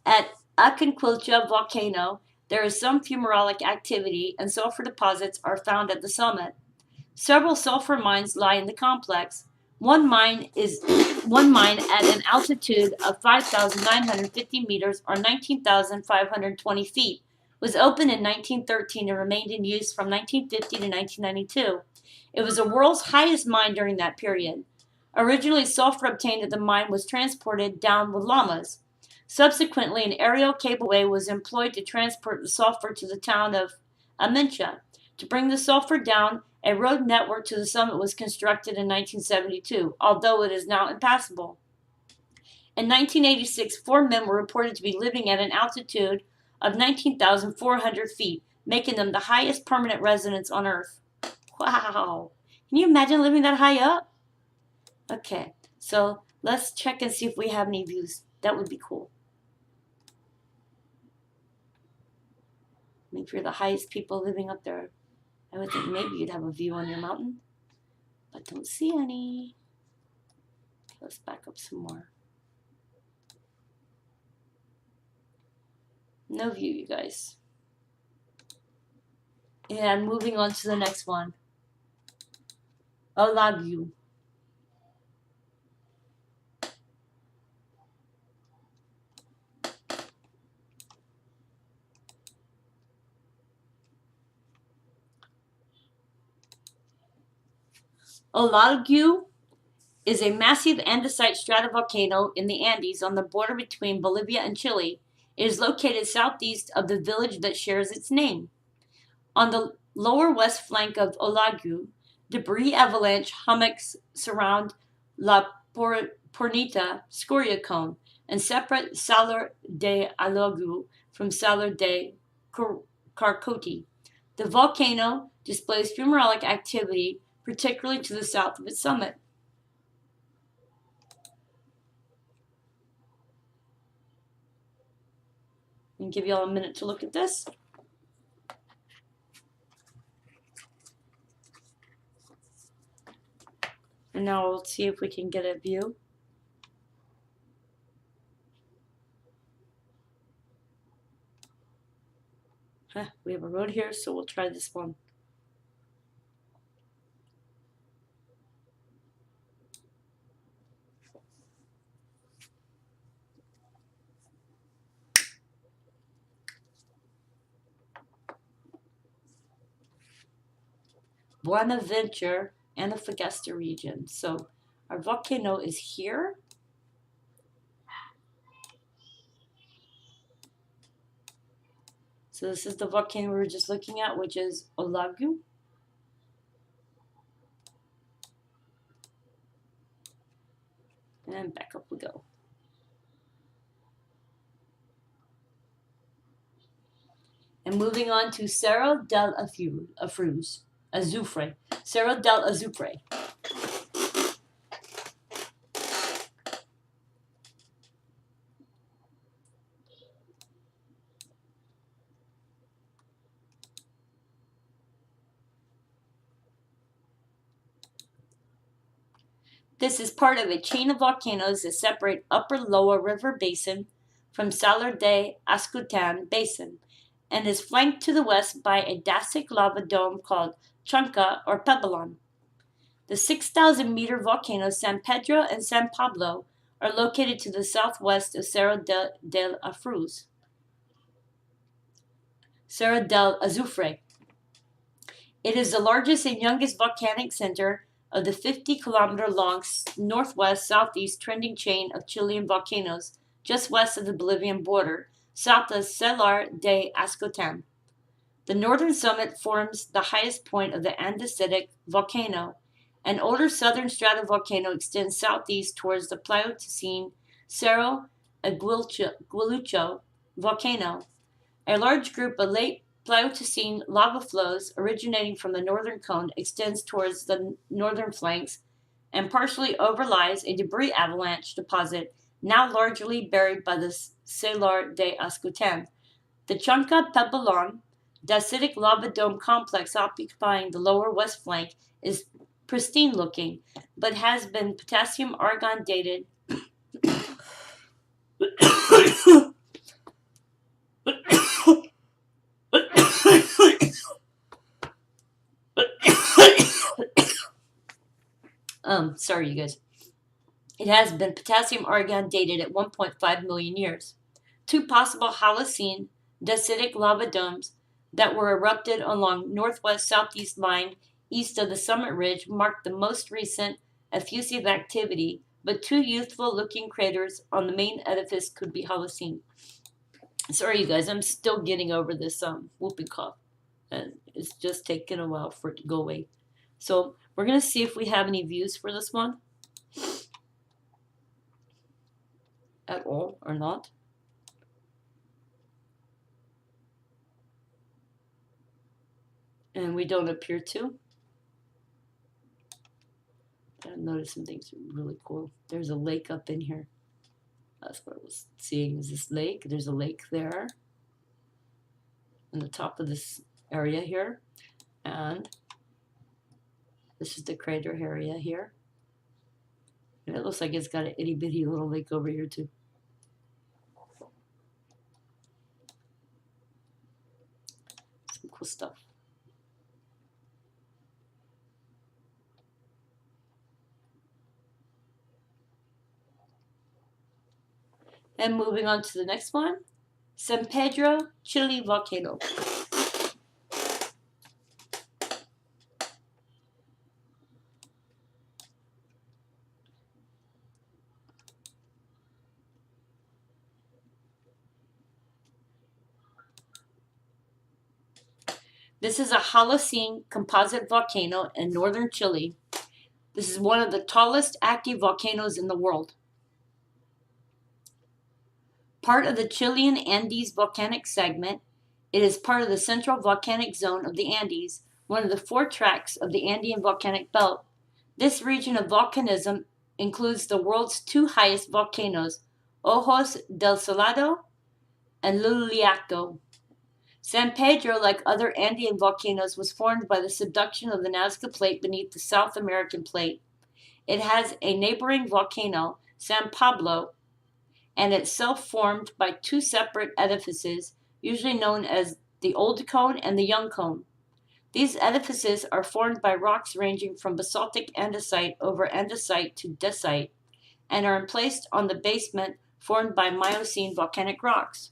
At Acanquilcha Volcano, there is some fumarolic activity, and sulfur deposits are found at the summit. Several sulfur mines lie in the complex. One mine at an altitude of 5,950 meters or 19,520 feet was opened in 1913 and remained in use from 1950 to 1992. It was the world's highest mine during that period. Originally, sulfur obtained at the mine was transported down with llamas. Subsequently, an aerial cableway was employed to transport the sulfur to the town of Amencha. To bring the sulfur down, a road network to the summit was constructed in 1972, although it is now impassable. In 1986, 4 men were reported to be living at an altitude of 19,400 feet, making them the highest permanent residents on Earth. Wow! Can you imagine living that high up? Okay, so let's check and see if we have any views. That would be cool. I mean, if you're the highest people living up there, I would think maybe you'd have a view on your mountain, but don't see any. Let's back up some more. No view, you guys. And moving on to the next one. Olagu. Olagu is a massive andesite stratovolcano in the Andes on the border between Bolivia and Chile. It is located southeast of the village that shares its name. On the lower west flank of Olagu, debris avalanche hummocks surround La Pornita scoria cone and separate Salar de Alagu from Salar de Carcote. The volcano displays fumarolic activity, particularly to the south of its summit. I'll give you all a minute to look at this. And now we'll see if we can get a view. We have a road here, so we'll try this one. Buenaventure, Antofagasta region. So our volcano is here. So this is the volcano we were just looking at, which is Olagu. And back up we go. And moving on to Cerro del Azufre. Cerro del Azufre. This is part of a chain of volcanoes that separate Upper Loa River Basin from Salar de Ascutan Basin, and is flanked to the west by a dacic lava dome called Chanca or Pebelon. The 6,000-meter volcanoes San Pedro and San Pablo are located to the southwest of Cerro del Azufre. It is the largest and youngest volcanic center of the 50-kilometer-long northwest-southeast trending chain of Chilean volcanoes just west of the Bolivian border, south of Salar de Ascutan. The northern summit forms the highest point of the andesitic volcano. An older southern stratovolcano extends southeast towards the Pleistocene Cerro Aguilucho volcano. A large group of late Pleistocene lava flows originating from the northern cone extends towards the northern flanks and partially overlies a debris avalanche deposit now largely buried by the Salar de Ascutan. The Chunca Pebelon dacitic lava dome complex occupying the lower west flank is pristine looking, but has been potassium argon dated sorry you guys. It has been potassium argon dated at 1.5 million years. Two possible Holocene dacitic lava domes that were erupted along northwest southeast line east of the summit ridge mark the most recent effusive activity, but two youthful looking craters on the main edifice could be Holocene. Sorry you guys, I'm still getting over this whooping cough, and it's just taking a while for it to go away. So we're going to see if we have any views for this one at all or not. And we don't appear to. I noticed some things really cool. There's a lake up in here. That's what I was seeing, is this lake. There's a lake there on the top of this area here. And this is the crater area here. And it looks like it's got an itty bitty little lake over here too. Some cool stuff. And moving on to the next one, San Pedro, Chile Volcano. This is a Holocene composite volcano in northern Chile. This is one of the tallest active volcanoes in the world. Part of the Chilean Andes volcanic segment, it is part of the Central Volcanic Zone of the Andes, one of the four tracts of the Andean volcanic belt. This region of volcanism includes the world's two highest volcanoes, Ojos del Salado and Lululiaco. San Pedro, like other Andean volcanoes, was formed by the subduction of the Nazca Plate beneath the South American Plate. It has a neighboring volcano, San Pablo, and itself formed by two separate edifices, usually known as the Old Cone and the Young Cone. These edifices are formed by rocks ranging from basaltic andesite over andesite to dacite, and are emplaced on the basement formed by Miocene volcanic rocks.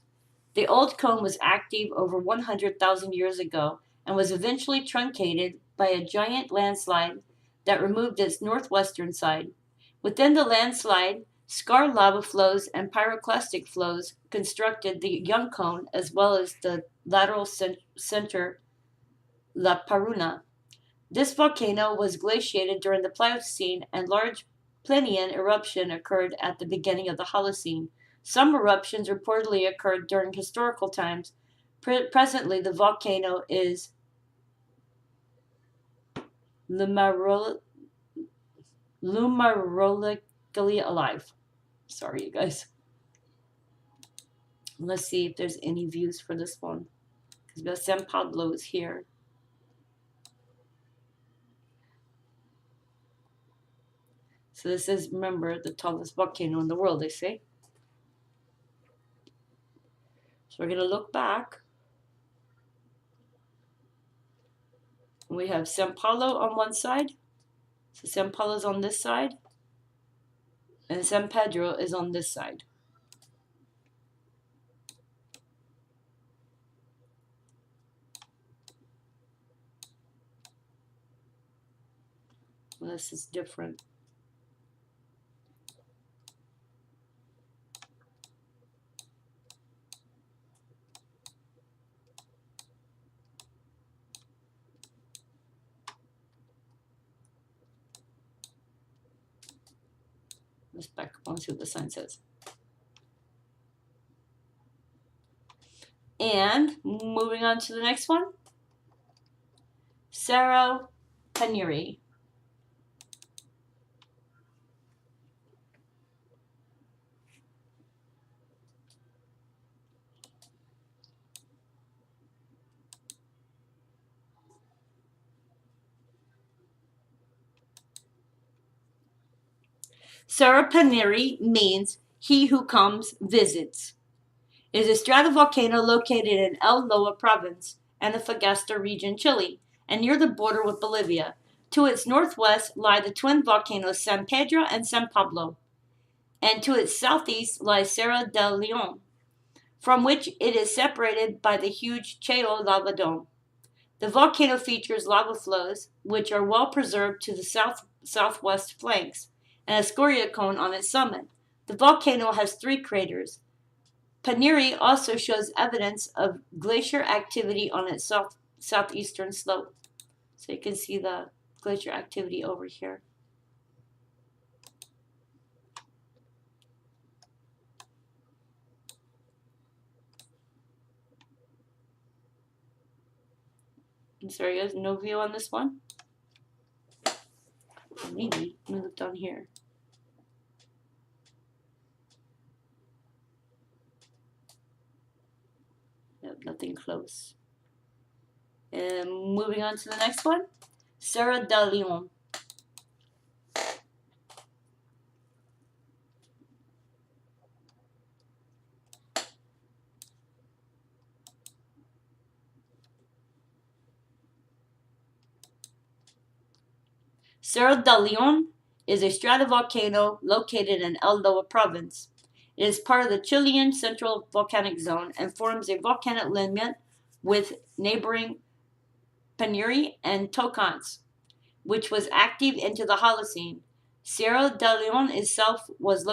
The Old Cone was active over 100,000 years ago and was eventually truncated by a giant landslide that removed its northwestern side. Within the landslide, scar lava flows and pyroclastic flows constructed the Young Cone as well as the lateral center La Paruna. This volcano was glaciated during the Pleistocene, and large Plinian eruption occurred at the beginning of the Holocene. Some eruptions reportedly occurred during historical times. Presently, the volcano is lumarologically alive. Sorry, you guys. Let's see if there's any views for this one, because San Pablo is here. So this is, remember, the tallest volcano in the world, they say. So we're going to look back. We have San Paulo on one side. So San Paulo is on this side. And San Pedro is on this side. Well, this is different. Let's back up and see what the sign says. And moving on to the next one, Cerro Paniri. Cerro Paniri means he who comes visits. It is a stratovolcano located in El Loa province, Antofagasta region, Chile, and near the border with Bolivia. To its northwest lie the twin volcanoes San Pedro and San Pablo, and to its southeast lies Cerro del Leon, from which it is separated by the huge Chao lava dome. The volcano features lava flows, which are well preserved to the southwest flanks, and a scoria cone on its summit. The volcano has 3 craters. Paniri also shows evidence of glacier activity on its southeastern slope. So you can see the glacier activity over here. I'm sorry, guys, no view on this one? Maybe. Let me look down here. Yep, nothing close. And moving on to the next one, Cerro del Leon. Cerro del Leon is a stratovolcano located in El Loa province. It is part of the Chilean Central Volcanic Zone and forms a volcanic limit with neighboring Paniri and Tocants, which was active into the Holocene. Cerro del Leon itself was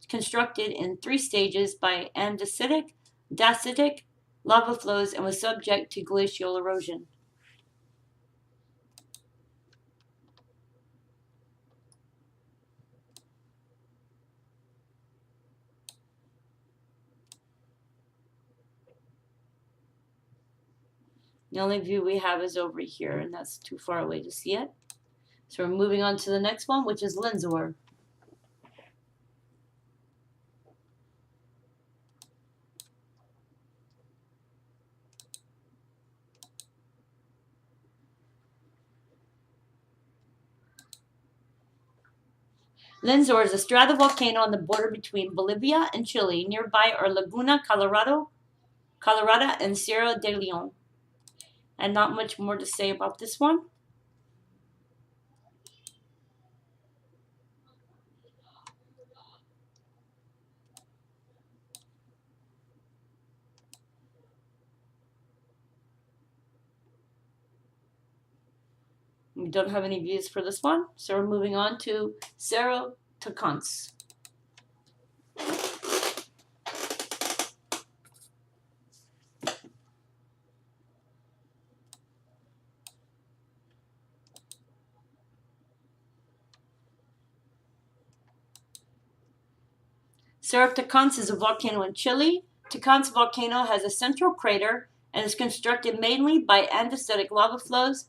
constructed in 3 stages by andesitic, dacitic lava flows and was subject to glacial erosion. The only view we have is over here, and that's too far away to see it. So we're moving on to the next one, which is Linzor. Linzor is a stratovolcano on the border between Bolivia and Chile. Nearby are Laguna Colorada, and Cerro de Leon. And not much more to say about this one. We don't have any views for this one, so we're moving on to Cerro Cones. Cerro Cones is a volcano in Chile. Cones volcano has a central crater and is constructed mainly by andesitic lava flows,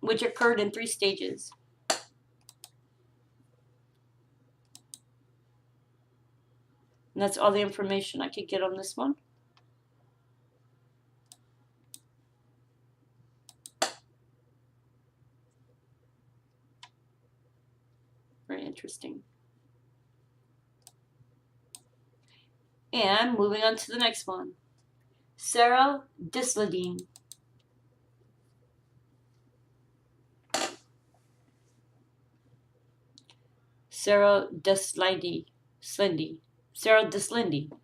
which occurred in 3 stages. And that's all the information I could get on this one. Very interesting. And moving on to the next one. Cerro Dislindene. Cerro Dislindene. Cerro Dislindene.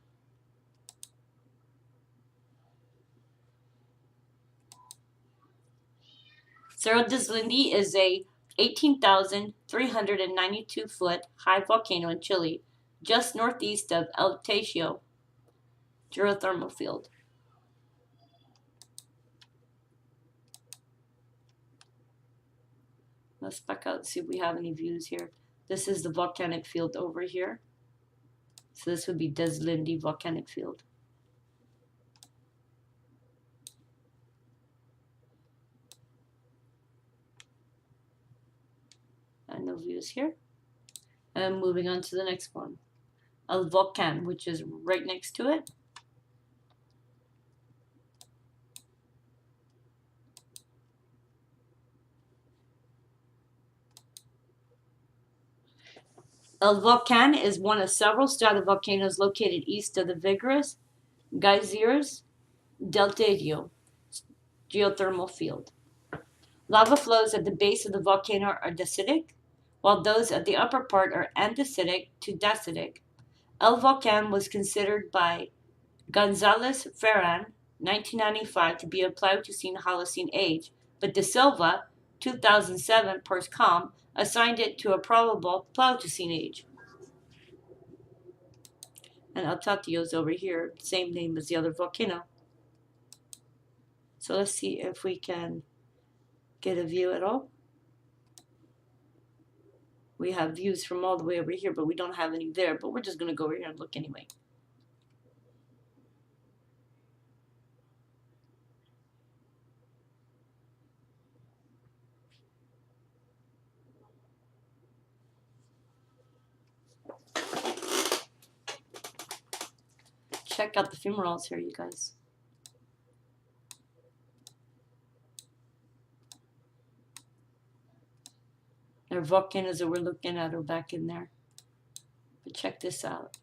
Cerro Dislindene is a 18,392 foot high volcano in Chile, just northeast of El Tejo geothermal field. Let's back out and see if we have any views here. This is the volcanic field over here. So this would be Deslindi volcanic field. And no views here. And moving on to the next one. El Volcan, which is right next to it. El Volcan is one of several stratovolcanoes located east of the vigorous geysers Deltadio geothermal field. Lava flows at the base of the volcano are dacitic, while those at the upper part are andesitic to dacitic. El Volcan was considered by Gonzalez Ferran, 1995, to be a Pleistocene-Holocene age, but De Silva, 2007, PersCom, assigned it to a probable Pleistocene age. And El Tatio's over here, same name as the other volcano. So let's see if we can get a view at all. We have views from all the way over here, but we don't have any there, but we're just going to go over here and look anyway. Check out the fumaroles here, you guys. There are volcanoes that we're looking at are back in there. But check this out.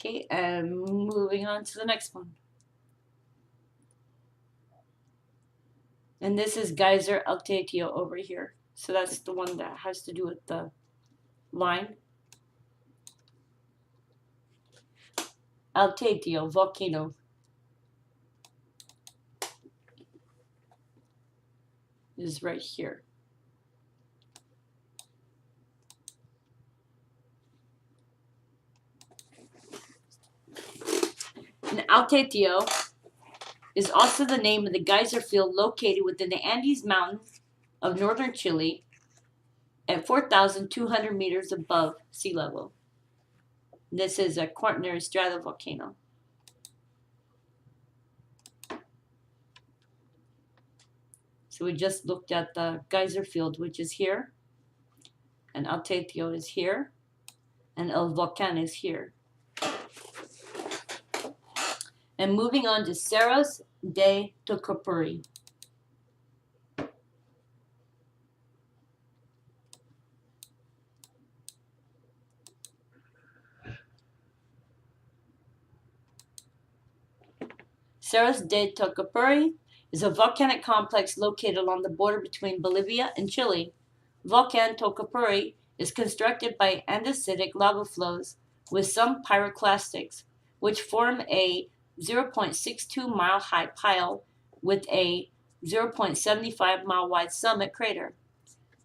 Okay, and moving on to the next one. And this is Geyser El Tatio over here. So that's the one that has to do with the line. El Tatio volcano is right here. And El Tatio is also the name of the geyser field located within the Andes Mountains of northern Chile at 4,200 meters above sea level. This is a quaternary stratovolcano. So we just looked at the geyser field, which is here, and El Tatio is here, and El Volcan is here. And moving on to Cerros de Tocopuri. Cerros de Tocopuri is a volcanic complex located along the border between Bolivia and Chile. Volcan Tocopuri is constructed by andesitic lava flows with some pyroclastics, which form a 0.62 mile high pile with a 0.75 mile wide summit crater.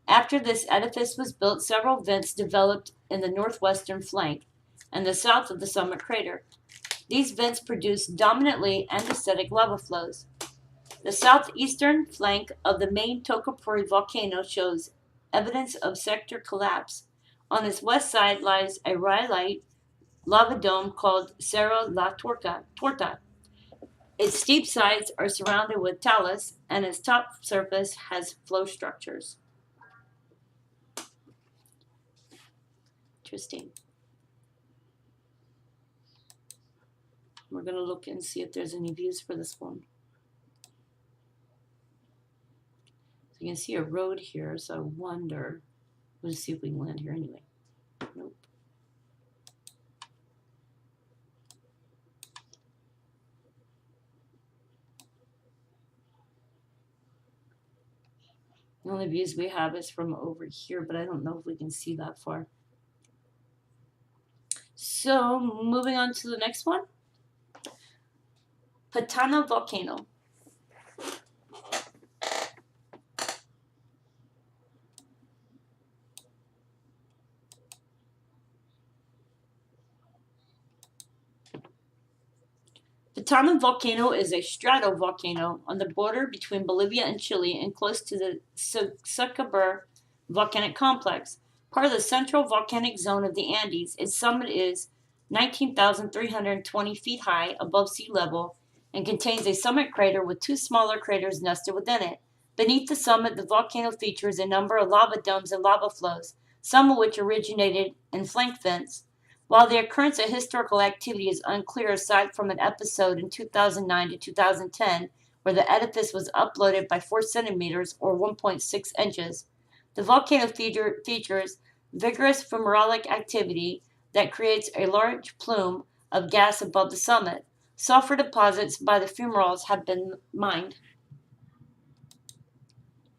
After this edifice was built, several vents developed in the northwestern flank and the south of the summit crater. These vents produce dominantly andesitic lava flows. The southeastern flank of the main Tocopuri volcano shows evidence of sector collapse. On its west side lies a rhyolite lava dome called Cerro La Torta. Its steep sides are surrounded with talus, and its top surface has flow structures. Interesting. We're going to look and see if there's any views for this one. So you can see a road here, so I wonder. We'll just see if we can land here anyway. Nope. The only views we have is from over here, but I don't know if we can see that far. So, moving on to the next one. Patana Volcano. Stratum Volcano is a stratovolcano on the border between Bolivia and Chile and close to the Cinder Volcanic Complex, part of the Central Volcanic Zone of the Andes. Its summit is 19,320 feet high above sea level and contains a summit crater with two smaller craters nested within it. Beneath the summit, the volcano features a number of lava domes and lava flows, some of which originated in flank vents. While the occurrence of historical activity is unclear aside from an episode in 2009 to 2010 where the edifice was uploaded by 4 centimeters or 1.6 inches, the volcano features vigorous fumarolic activity that creates a large plume of gas above the summit. Sulfur deposits by the fumaroles have been mined.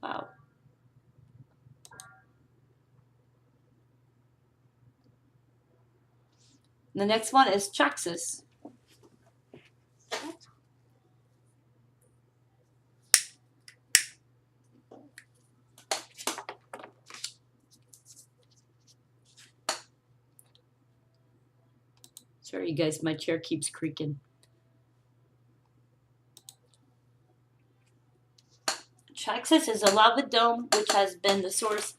Wow. The next one is Chaxis. Sorry, you guys, my chair keeps creaking. Chaxis is a lava dome which has been the source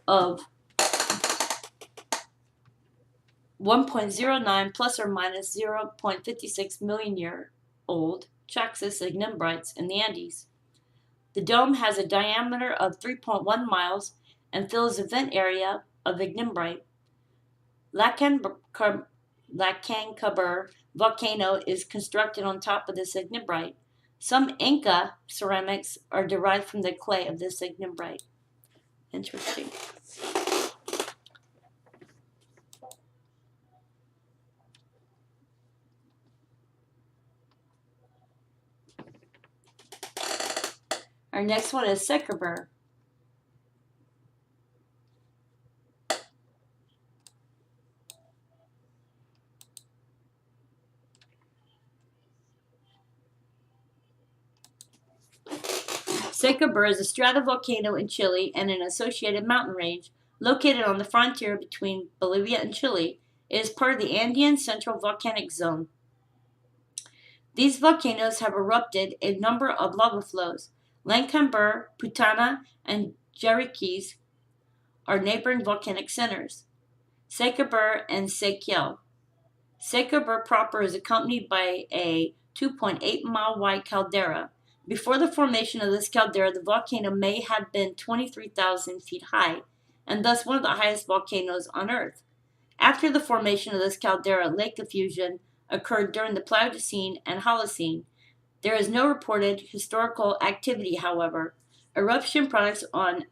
of 1.09 plus or minus 0.56 million year old Chaxis ignimbrites in the Andes. The dome has a diameter of 3.1 miles and fills a vent area of ignimbrite. Laka Volcano is constructed on top of this ignimbrite. Some Inca ceramics are derived from the clay of this ignimbrite. Interesting. Our next one is Sekabur. Sekabur is a stratovolcano in Chile and an associated mountain range located on the frontier between Bolivia and Chile. It is part of the Andean Central Volcanic Zone. These volcanoes have erupted a number of lava flows. Lancambur, Putana, and Jericho are neighboring volcanic centers. Sekabur and Sekiel. Sekabur proper is accompanied by a 2.8-mile wide caldera. Before the formation of this caldera, the volcano may have been 23,000 feet high, and thus one of the highest volcanoes on Earth. After the formation of this caldera, lake effusion occurred during the Pleistocene and Holocene. There is no reported historical activity, however. Eruption products on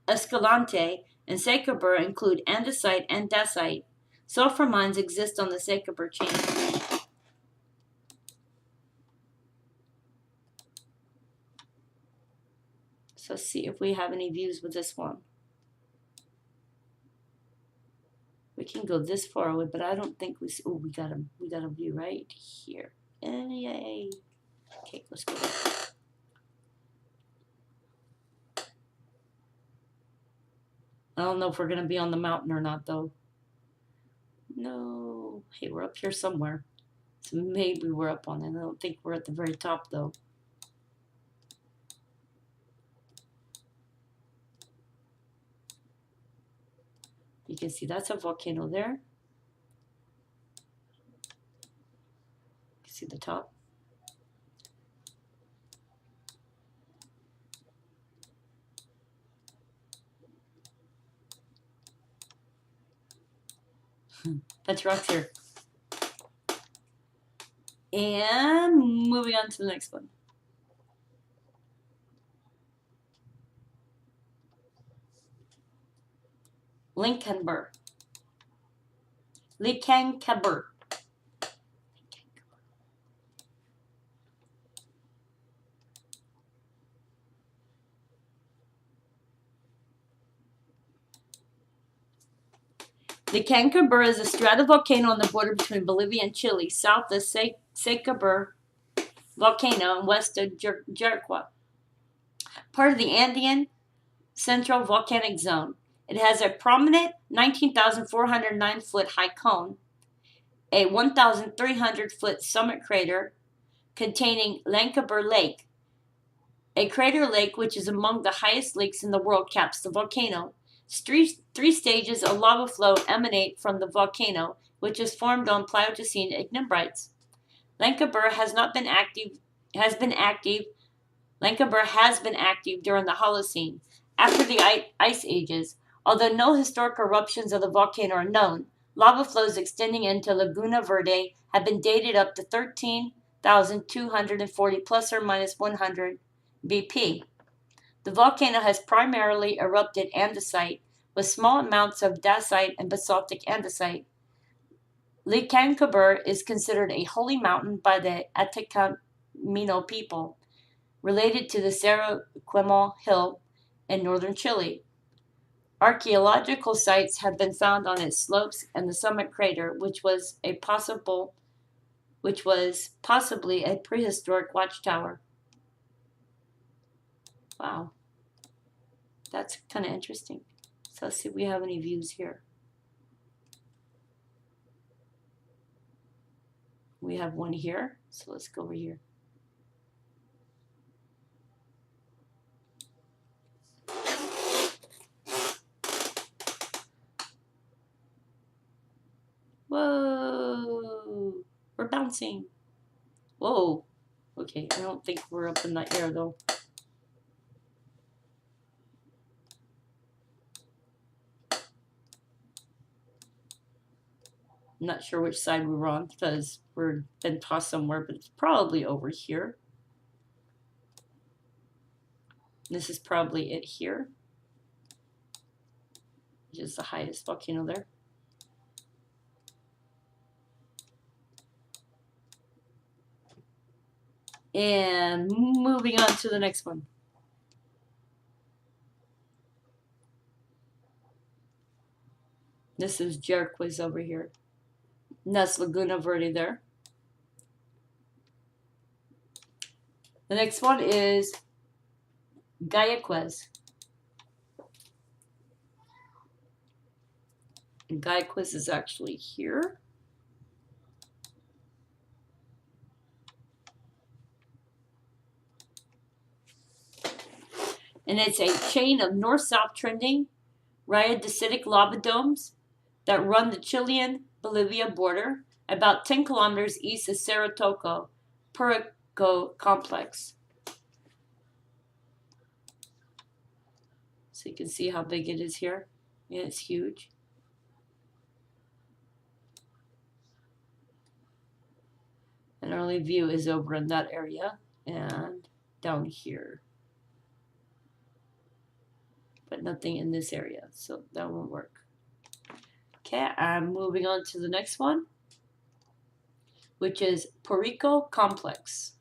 Escalante and Sekabur include andesite and dacite. Sulfur mines exist on the Sekabur chain. So let's see if we have any views with this one. We can go this far away, but I don't think we see. Oh, we got a view right here. And yay! Okay, let's go back. I don't know if we're gonna be on the mountain or not, though. No. Hey, we're up here somewhere. So maybe we're up on it. I don't think we're at the very top, though. You can see that's a volcano there. You can see the top. That's rocks here. And moving on to the next one. Lancambur. The Cancabur is a stratovolcano on the border between Bolivia and Chile, south of Secabur Volcano and west of Jericho, part of the Andean Central Volcanic Zone. It has a prominent 19,409-foot high cone, a 1,300-foot summit crater containing Lancabur Lake. A crater lake, which is among the highest lakes in the world, caps the volcano. Three stages of lava flow emanate from the volcano, which is formed on Pleistocene ignimbrites. Lancabur has been active during the Holocene, after the ice ages. Although no historic eruptions of the volcano are known, lava flows extending into Laguna Verde have been dated up to 13,240 plus or minus 100 BP. The volcano has primarily erupted andesite, with small amounts of dacite and basaltic andesite. Licancabur is considered a holy mountain by the Atacamino people, related to the Cerro Quemal Hill in northern Chile. Archaeological sites have been found on its slopes and the summit crater, which was possibly a prehistoric watchtower. Wow, that's kind of interesting. So let's see if we have any views here. We have one here, so let's go over here. Whoa, we're bouncing. Whoa, okay, I don't think we're up in the air though. I'm not sure which side we're on because we're been tossed somewhere, but it's probably over here. This is probably it here, which is the highest volcano there. And moving on to the next one. This is Jericho over here. And that's Laguna Verde there. The next one is Guayaquez. And Guayaquez is actually here. And it's a chain of north-south trending rhyodacite lava domes that run the Chilean-Bolivia border, about 10 kilometers east of Jericho Complex. So you can see how big it is here. Yeah, it's huge. And our only view is over in that area and down here. But nothing in this area, so that won't work. Okay, I'm moving on to the next one, which is Jericho Complex.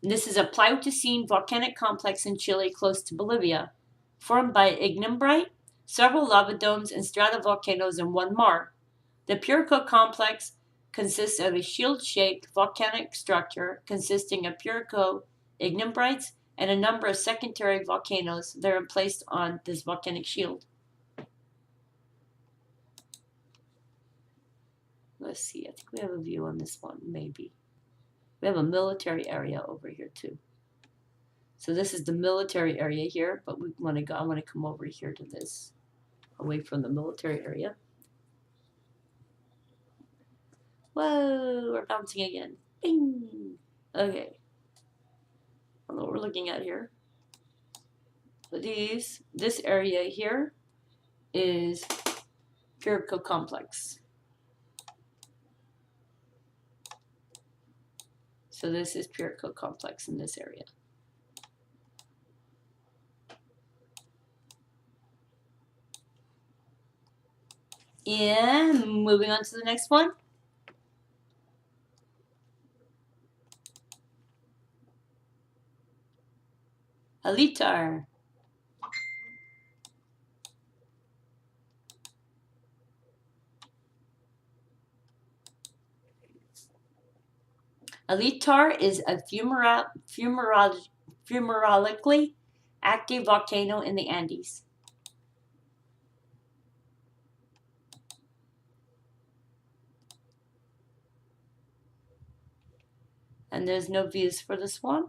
And this is a Pleistocene volcanic complex in Chile, close to Bolivia, formed by ignimbrite, several lava domes, and stratovolcanoes in one mar. The Jericho Complex consists of a shield-shaped volcanic structure consisting of Jericho ignimbrites and a number of secondary volcanoes that are placed on this volcanic shield. Let's see, I think we have a view on this one, maybe. We have a military area over here too. So this is the military area here, but I want to come over here to this, away from the military area. Whoa, we're bouncing again. Bing! Okay. I don't know what we're looking at here. But this area here is Jericho Complex. So this is Jericho Complex in this area. And moving on to the next one. Alitar. Alitar is a fumarolically active volcano in the Andes. And there's no views for this one.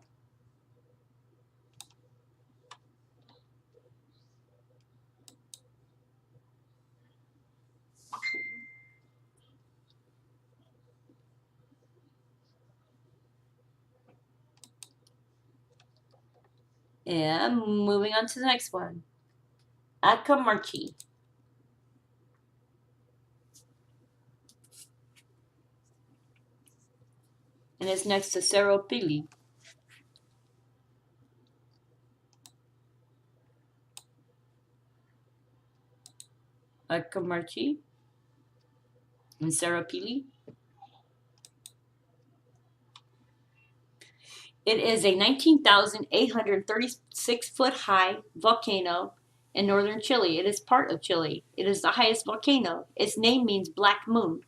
And moving on to the next one. Akamarchi. And it's next to Cerro Pili. Komachi and Cerro Pili. It is a 19,836 foot high volcano in northern Chile. It is part of Chile. It is the highest volcano. Its name means black moon.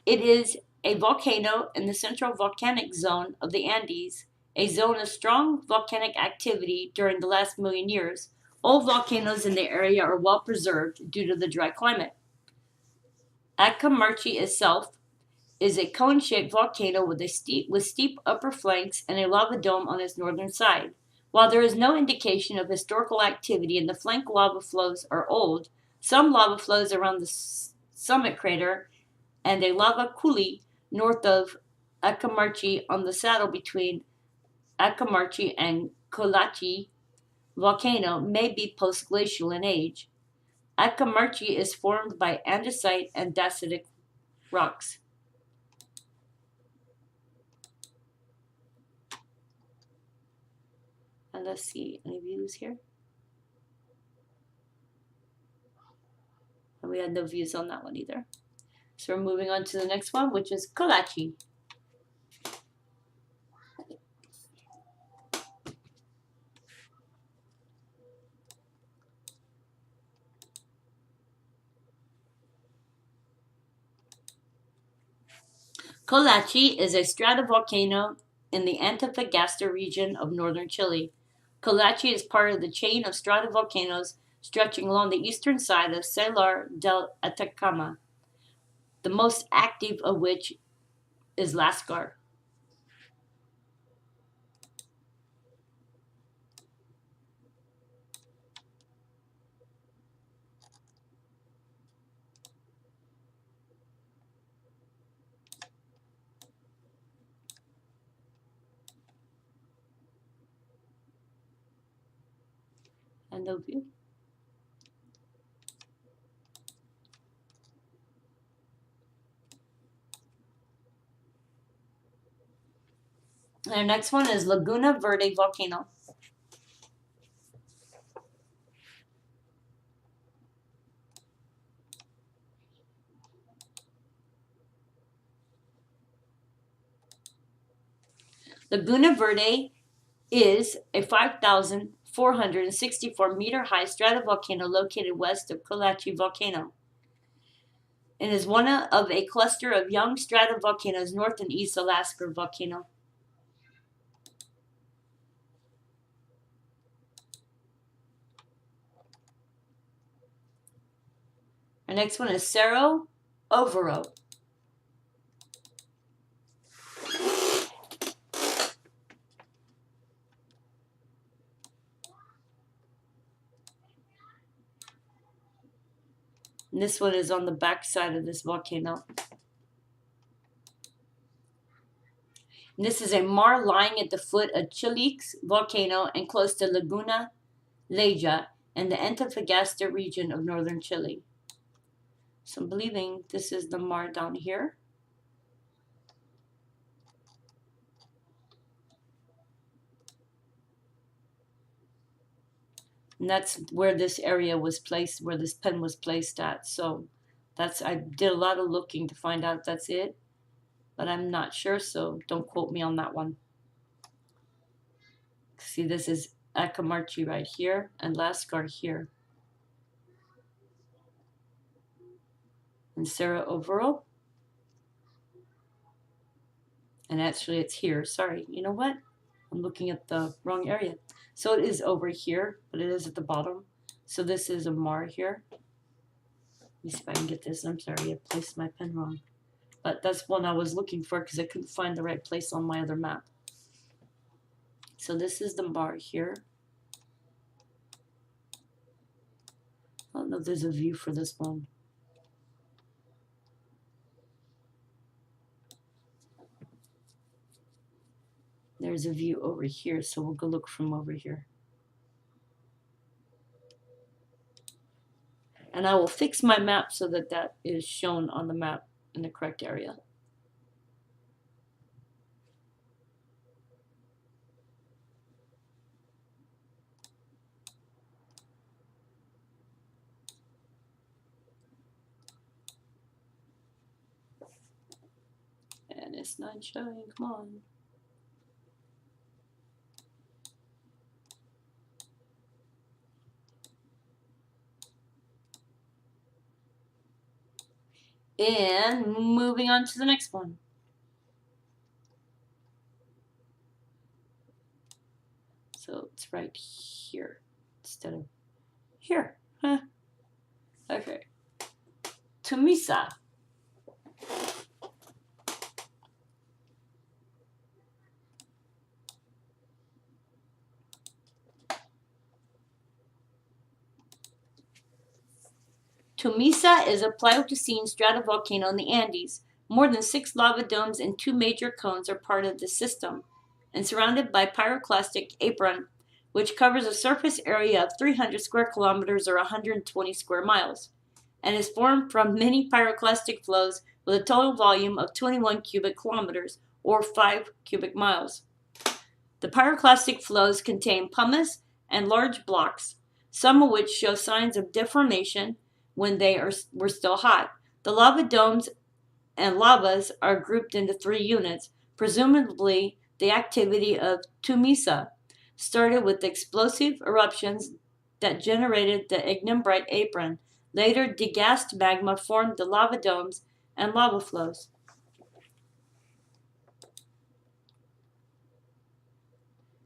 It is a volcano in the central volcanic zone of the Andes, a zone of strong volcanic activity during the last million years. All volcanoes in the area are well preserved due to the dry climate. Akamarchi itself is a cone-shaped volcano with steep upper flanks and a lava dome on its northern side. While there is no indication of historical activity and the flank lava flows are old, some lava flows around the summit crater and a lava coulee north of Akamarchi on the saddle between Akamarchi and Komachi volcano may be post-glacial in age. Akamarchi is formed by andesite and dacitic rocks. And let's see, any views here? And we had no views on that one either. So we're moving on to the next one, which is Komachi. Komachi is a stratovolcano in the Antofagasta region of northern Chile. Komachi is part of the chain of stratovolcanoes stretching along the eastern side of Salar del Atacama, the most active of which is Lascar. And no view. And our next one is Laguna Verde Volcano. Laguna Verde is a 5,464 meter high stratovolcano located west of Komachi Volcano and is one of a cluster of young stratovolcanoes north and east of Lascar Volcano. Our next one is Cerro Overo. And this one is on the back side of this volcano. And this is a mar lying at the foot of Chilique's volcano and close to Laguna Leja in the Antofagasta region of northern Chile. So I'm believing this is the mar down here. And that's where this area was placed, where this pen was placed at. So I did a lot of looking to find out if that's it, but I'm not sure, so don't quote me on that one. See, this is Komachi right here and Lascar here. And Sarah Overo. And actually it's here. Sorry, you know what? I'm looking at the wrong area. So it is over here, but it is at the bottom. So this is a Mar here. Let me see if I can get this. I'm sorry, I placed my pen wrong. But that's one I was looking for because I couldn't find the right place on my other map. So this is the Mar here. I don't know if there's a view for this one. There's a view over here, so we'll go look from over here. And I will fix my map so that that is shown on the map in the correct area. And it's not showing, come on. And moving on to the next one. So it's right here instead of here. Huh. Okay. Tumisa. Tumisa is a Pleistocene stratovolcano in the Andes. More than 6 lava domes and 2 major cones are part of the system, and surrounded by pyroclastic apron, which covers a surface area of 300 square kilometers or 120 square miles, and is formed from many pyroclastic flows with a total volume of 21 cubic kilometers or 5 cubic miles. The pyroclastic flows contain pumice and large blocks, some of which show signs of deformation when they were still hot. The lava domes and lavas are grouped into 3 units. Presumably, the activity of Tumisa started with explosive eruptions that generated the ignimbrite apron. Later, degassed magma formed the lava domes and lava flows.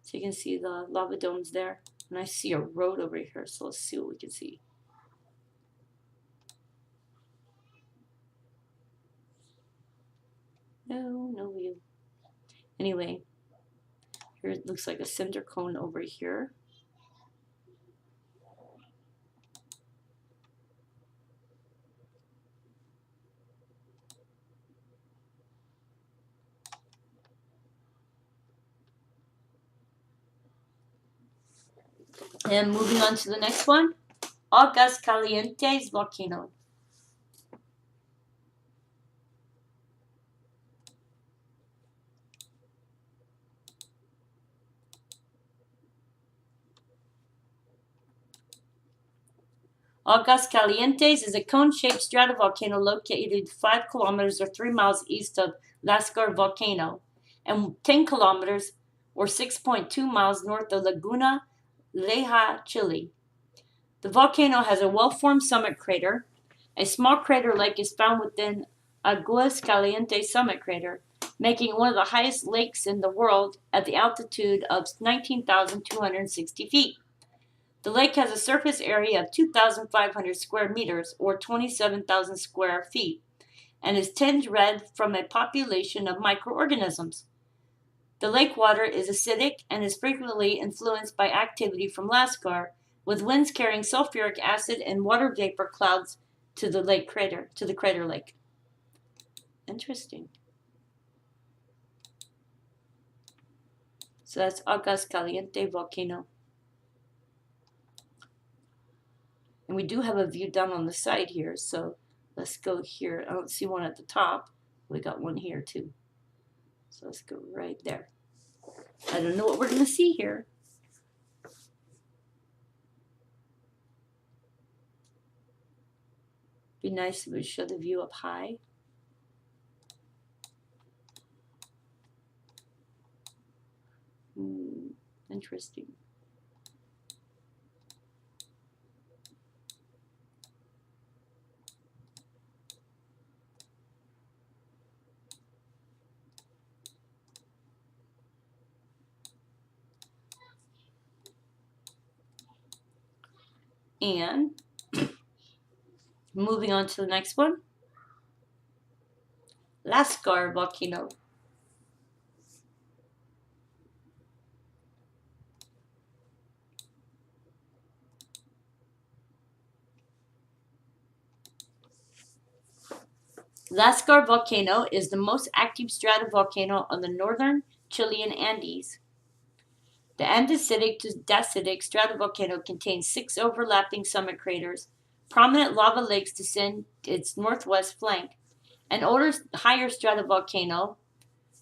So you can see the lava domes there. And I see a road over here, so let's see what we can see. No view. Anyway, here it looks like a cinder cone over here. And moving on to the next one, Aguas Calientes Volcano. Aguas Calientes is a cone-shaped stratovolcano located 5 kilometers or 3 miles east of Lascar Volcano and 10 kilometers or 6.2 miles north of Laguna Verde, Chile. The volcano has a well-formed summit crater. A small crater lake is found within Aguas Calientes summit crater, making it one of the highest lakes in the world at the altitude of 19,260 feet. The lake has a surface area of 2,500 square meters, or 27,000 square feet, and is tinged red from a population of microorganisms. The lake water is acidic and is frequently influenced by activity from Lascar, with winds carrying sulfuric acid and water vapor clouds to the crater lake. Interesting. So that's Aguas Caliente Volcano. And we do have a view down on the side here, so let's go here. I don't see one at the top. We got one here too. So let's go right there. I don't know what we're going to see here. Be nice if it would show the view up high. Interesting. And moving on to the next one, Laka Volcano. Laka Volcano is the most active stratovolcano on the northern Chilean Andes. The andesitic to dacitic stratovolcano contains 6 overlapping summit craters, prominent lava lakes descend its northwest flank. An older, higher stratovolcano,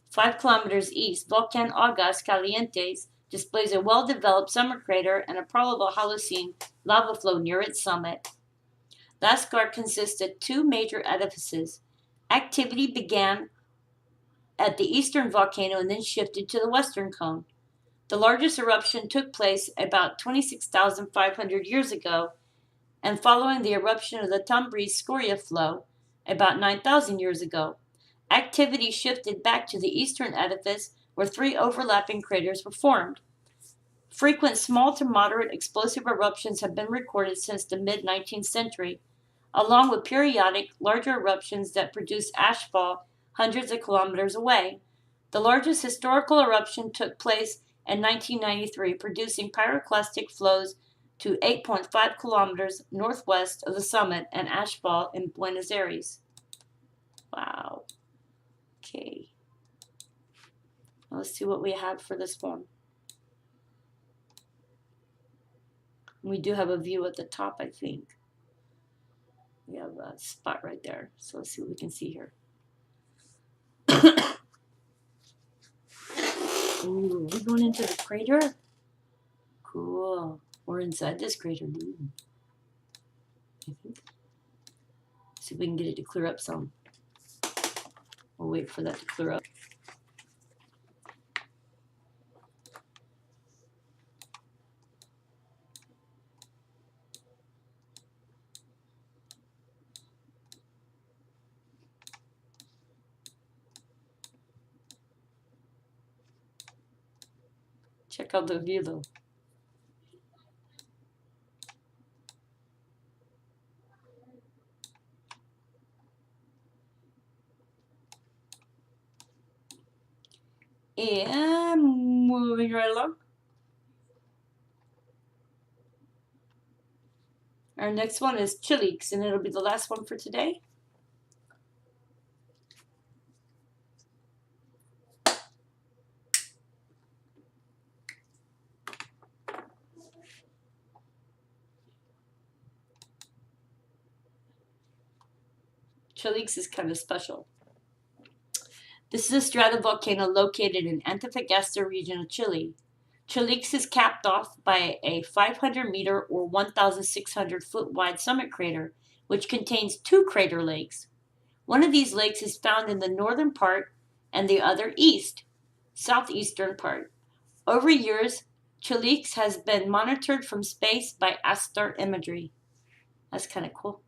5 kilometers east, Volcan Aguas Calientes, displays a well-developed summer crater and a probable Holocene lava flow near its summit. Laka consists of 2 major edifices. Activity began at the eastern volcano and then shifted to the western cone. The largest eruption took place about 26,500 years ago, and following the eruption of the Tambris Scoria flow about 9,000 years ago. Activity shifted back to the eastern edifice where 3 overlapping craters were formed. Frequent small to moderate explosive eruptions have been recorded since the mid-19th century, along with periodic larger eruptions that produce ashfall hundreds of kilometers away. The largest historical eruption took place in 1993, producing pyroclastic flows to 8.5 kilometers northwest of the summit and ashfall in Buenos Aires. Wow. Okay. Let's see what we have for this one. We do have a view at the top, I think. We have a spot right there. So let's see what we can see here. Ooh, we're going into the crater? Cool. We're inside this crater. Ooh. I think. See if we can get it to clear up some. We'll wait for that to clear up. Check out the view though. And moving right along. Our next one is Chile, and it'll be the last one for today. Chile is kind of special. This is a stratovolcano located in Antofagasta region of Chile. Chile is capped off by a 500-meter or 1,600-foot wide summit crater, which contains 2 crater lakes. One of these lakes is found in the northern part and the other southeastern part. Over years, Chile has been monitored from space by ASTAR imagery. That's kind of cool.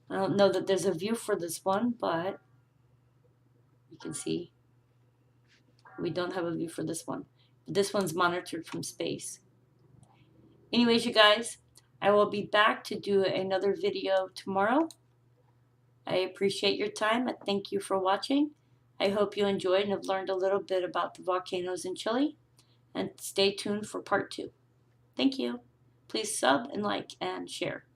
I don't know that there's a view for this one, but you can see we don't have a view for this one. This one's monitored from space. Anyways, you guys, I will be back to do another video tomorrow. I appreciate your time. I thank you for watching. I hope you enjoyed and have learned a little bit about the volcanoes in Chile. And stay tuned for part 2. Thank you. Please sub and like and share.